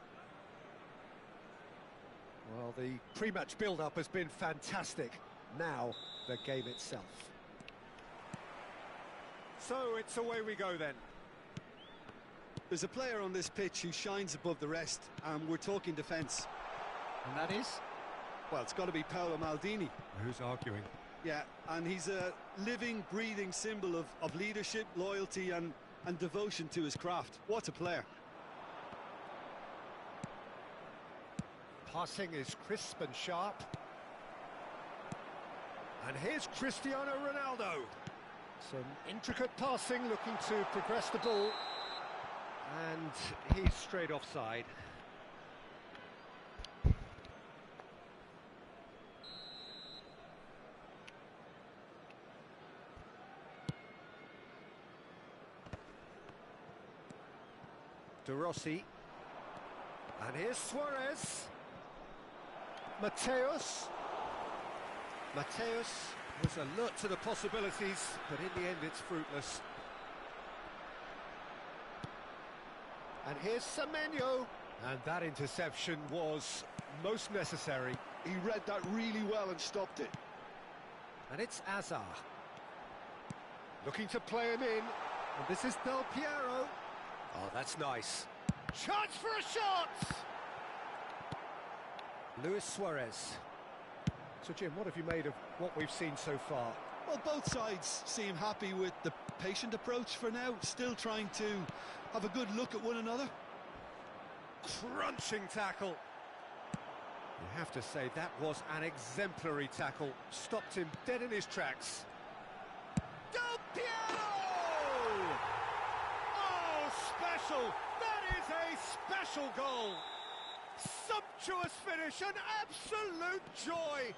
Well, the pre-match build-up has been fantastic. Now, the game itself. So it's away we go then. There's a player on this pitch who shines above the rest, and we're talking defence. And that is? Well, it's got to be Paolo Maldini. Who's arguing? Yeah, and he's a living, breathing symbol of leadership, loyalty and devotion to his craft. What a player. Passing is crisp and sharp. And here's Cristiano Ronaldo. Some intricate passing, looking to progress the ball. And he's straight offside. De Rossi. And here's Suarez. Mateus. Mateus was alert to the possibilities, but in the end it's fruitless. And here's Semenyo. And that interception was most necessary. He read that really well and stopped it. And it's Azar. Looking to play him in. And this is Del Piero. Oh, that's nice. Chance for a shot! Luis Suarez. So, Jim, what have you made of what we've seen so far? Well, both sides seem happy with the patient approach for now, still trying to have a good look at one another. Crunching tackle. You have to say that was an exemplary tackle. Stopped him dead in his tracks. Del Piero! Oh, special! That is a special goal! Sumptuous finish, an absolute joy!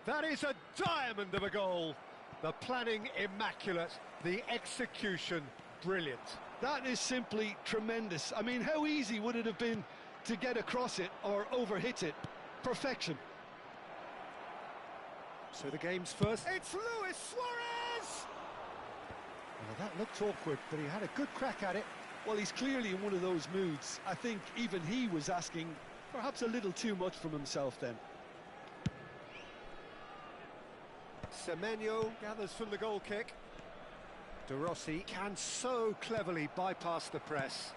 That is a diamond of a goal. The planning immaculate, the execution brilliant. That is simply tremendous. I mean, how easy would it have been to get across it or overhit it? Perfection. So the game's first. It's Luis Suarez! Well, that looked awkward, but he had a good crack at it. Well, he's clearly in one of those moods. I think even he was asking perhaps a little too much from himself then. Semenyo gathers from the goal kick. De Rossi can so cleverly bypass the press.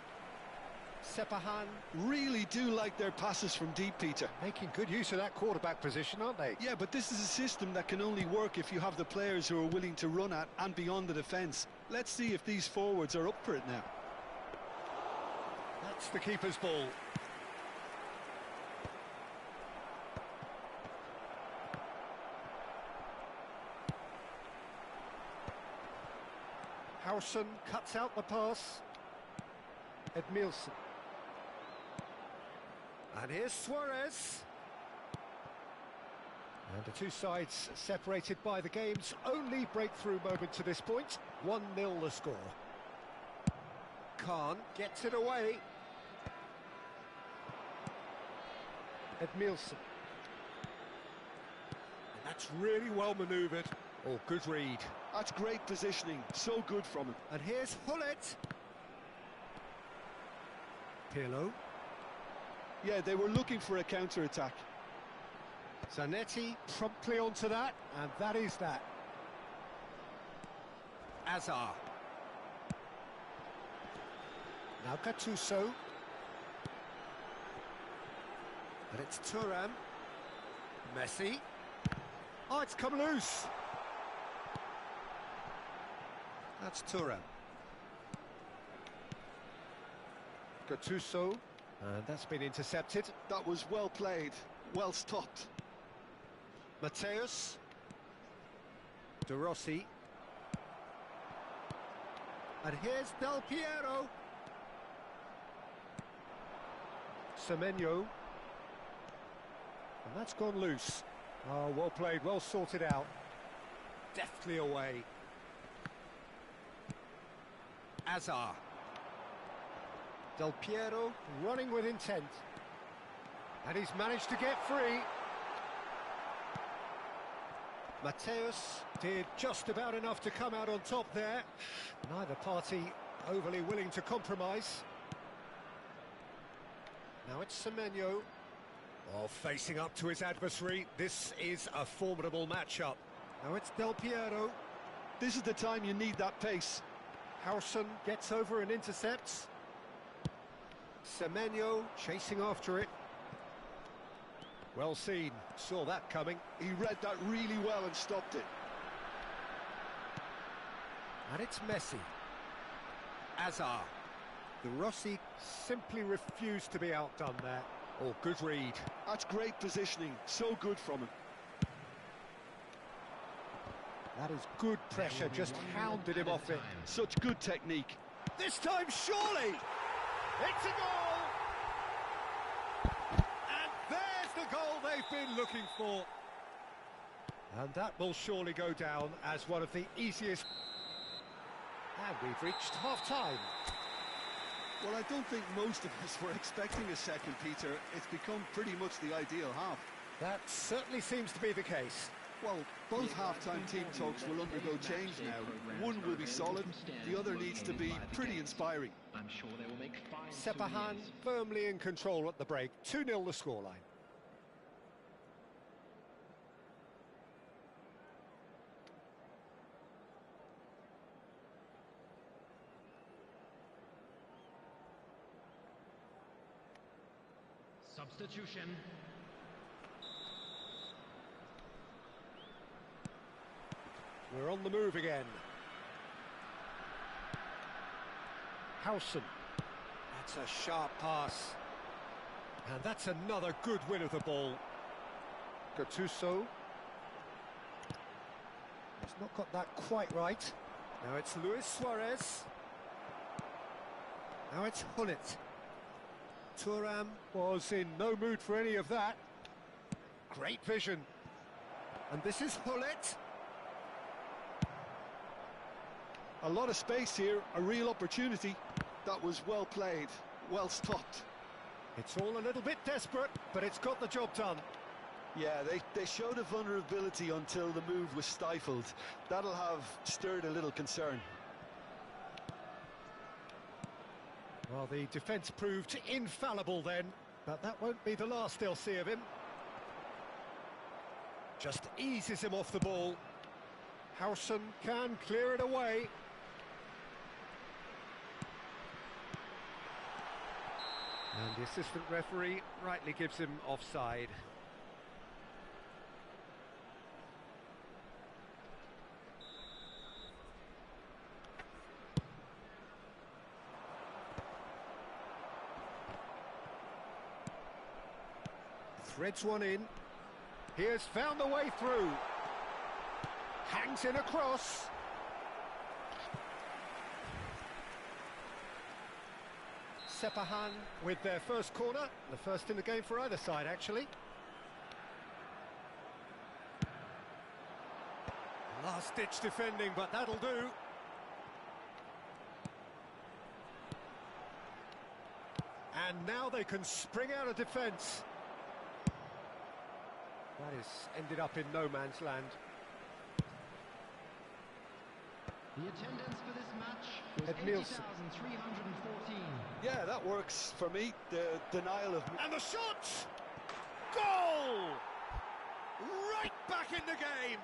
Sepahan Really do like their passes from deep, Peter. making good use of that quarterback position, aren't they? Yeah, but this is a system that can only work if you have the players who are willing to run at and beyond the defence. Let's see if these forwards are up for it now. That's the keeper's ball. Howson cuts out the pass. Edmilson. And here's Suarez. And the two sides separated by the game's only breakthrough moment to this point. 1-0 the score. Khan gets it away. Edmilson. And that's really well manoeuvred. Oh, good read. That's great positioning. So good from him. And here's Hullet. Pirlo. Yeah, they were looking for a counter-attack. Zanetti promptly onto that, and that is that. Azar. Now Gattuso. And it's Thuram. Messi. Oh, it's come loose. That's Thuram. Gattuso. And that's been intercepted. That was well played, well stopped. Mateus. De Rossi. And here's Del Piero. Semenyo. And that's gone loose. Oh, well played, well sorted out. Deftly away. Azar. Del Piero running with intent. And he's managed to get free. Mateus did just about enough to come out on top there. Neither party overly willing to compromise. Now it's Semenyo. Oh, facing up to his adversary. This is a formidable matchup. Now it's Del Piero. This is the time you need that pace. Howson gets over and intercepts. Semenyo chasing after it. Well seen, saw that coming. He read that really well and stopped it. And it's Messi. Azar. De Rossi simply refused to be outdone there. Oh, good read. That's great positioning, so good from him. That is good pressure, just hounded him off it. Such good technique. This time, surely! It's a goal! And there's the goal they've been looking for. And that will surely go down as one of the easiest. And we've reached half-time. Well, I don't think most of us were expecting a second, Peter. It's become pretty much the ideal half. That certainly seems to be the case. Well, both half-time team talks will undergo change now. One will be solid, the other needs to be pretty inspiring. I'm sure they will make fine Sepahan souvenirs. firmly in control at the break. 2-0 the scoreline. Substitution. We're on the move again. Howson. That's a sharp pass. And that's another good win of the ball. Gattuso. He's not got that quite right. Now it's Luis Suarez. Now it's Hullet. Thuram was in no mood for any of that. Great vision. And this is Hullet. A lot of space here, a real opportunity. That was well played, well stopped. It's all a little bit desperate, but it's got the job done. Yeah, they showed a vulnerability until the move was stifled. That'll have stirred a little concern. Well, the defence proved infallible then, but that won't be the last they'll see of him. Just eases him off the ball. Howson can clear it away. And the assistant referee rightly gives him offside. Threads one in. He has found the way through. Hangs in across. Sepahan with their first corner. The first in the game for either side, actually. Last-ditch defending, but that'll do. And now they can spring out of defence. That has ended up in no man's land. The attendance for this match was Ed Nielsen. 80,314. Yeah, that works for me. The denial of... And the shot! Goal! Right back in the game!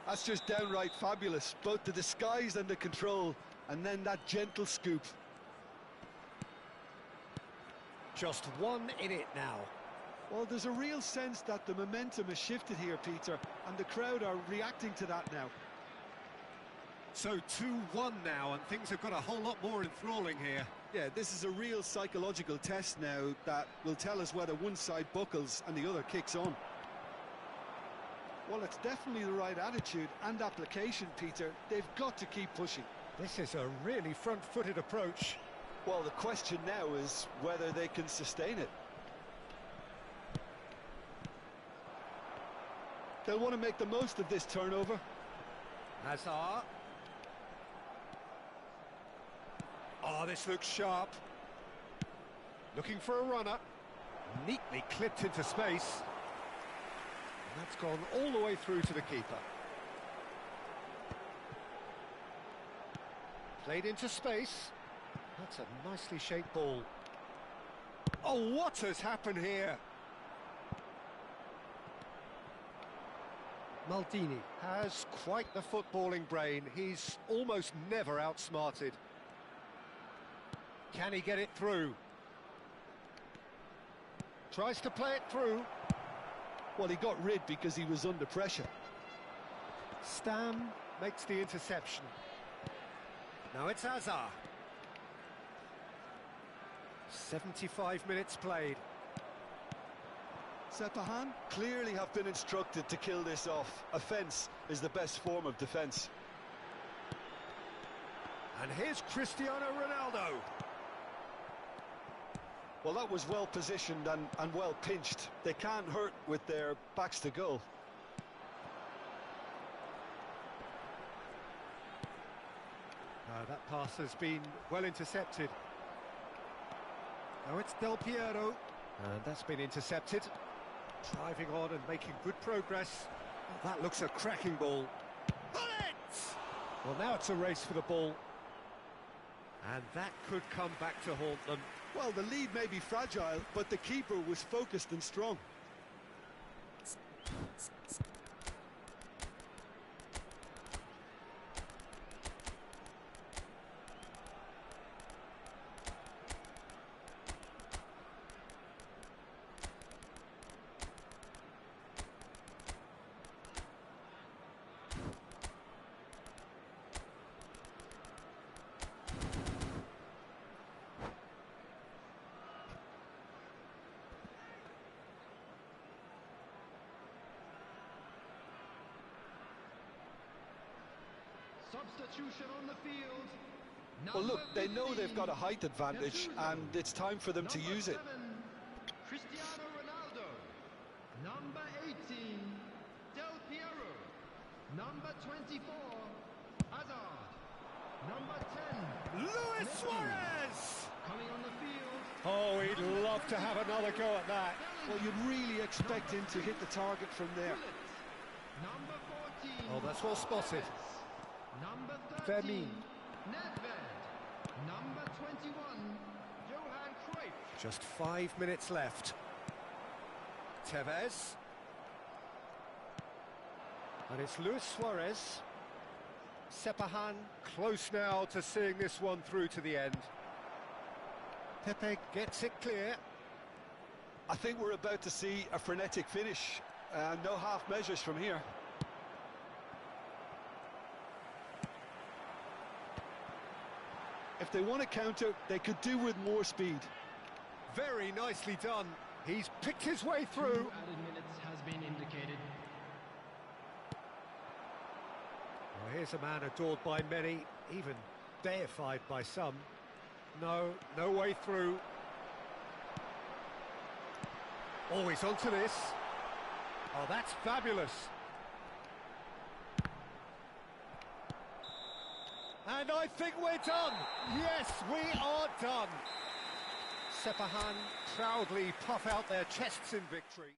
That's just downright fabulous. Both the disguise and the control, and then that gentle scoop. Just one in it now. Well, there's a real sense that the momentum has shifted here, Peter, and the crowd are reacting to that now. So 2-1 now, and things have got a whole lot more enthralling here. Yeah, this is a real psychological test now that will tell us whether one side buckles and the other kicks on. Well, it's definitely the right attitude and application, Peter. They've got to keep pushing. This is a really front-footed approach. Well, the question now is whether they can sustain it. They'll want to make the most of this turnover. Hazard. Oh, this looks sharp. Looking for a runner. Neatly clipped into space. And that's gone all the way through to the keeper. Played into space. That's a nicely shaped ball. Oh, what has happened here? Maldini has quite the footballing brain. He's almost never outsmarted. Can he get it through? Tries to play it through. Well, he got rid because he was under pressure. Stam makes the interception. Now it's Hazard. 75 minutes played. Sepahan clearly have been instructed to kill this off. Offence is the best form of defence. And here's Cristiano Ronaldo. Well, that was well positioned and well pinched. They can't hurt with their backs to goal. That pass has been well intercepted. Now it's Del Piero. And that's been intercepted. Driving on and making good progress. Oh, that looks a cracking ball. Bullet! Well, now it's a race for the ball. And that could come back to haunt them. Well, the lead may be fragile, but the keeper was focused and strong. Substitution on the field. Well, look, they know 15, they've got a height advantage, and it's time for them to Number use it. 7, Cristiano Ronaldo. Number 18, Del Piero. Number 24, Hazard. Number 10. Luis Suarez! Coming on the field. Oh, he'd love to have another go at that. Well, you'd really expect him to hit the target from there. Number 14. Oh, that's well spotted. Number 13. Fermin. Nedved. Number 21. Johan Cruyff. Just 5 minutes left. Tevez. And it's Luis Suarez. Sepahan close now to seeing this one through to the end. Pepe gets it clear. I think we're about to see a frenetic finish. No half measures from here. If they want to counter, they could do with more speed. Very nicely done. He's picked his way through. 2 added minutes has been indicated. Well, here's a man adored by many, even deified by some. No way through. Always onto this. Oh, that's fabulous. And I think we're done. Yes, we are done. Sepahan proudly puff out their chests in victory.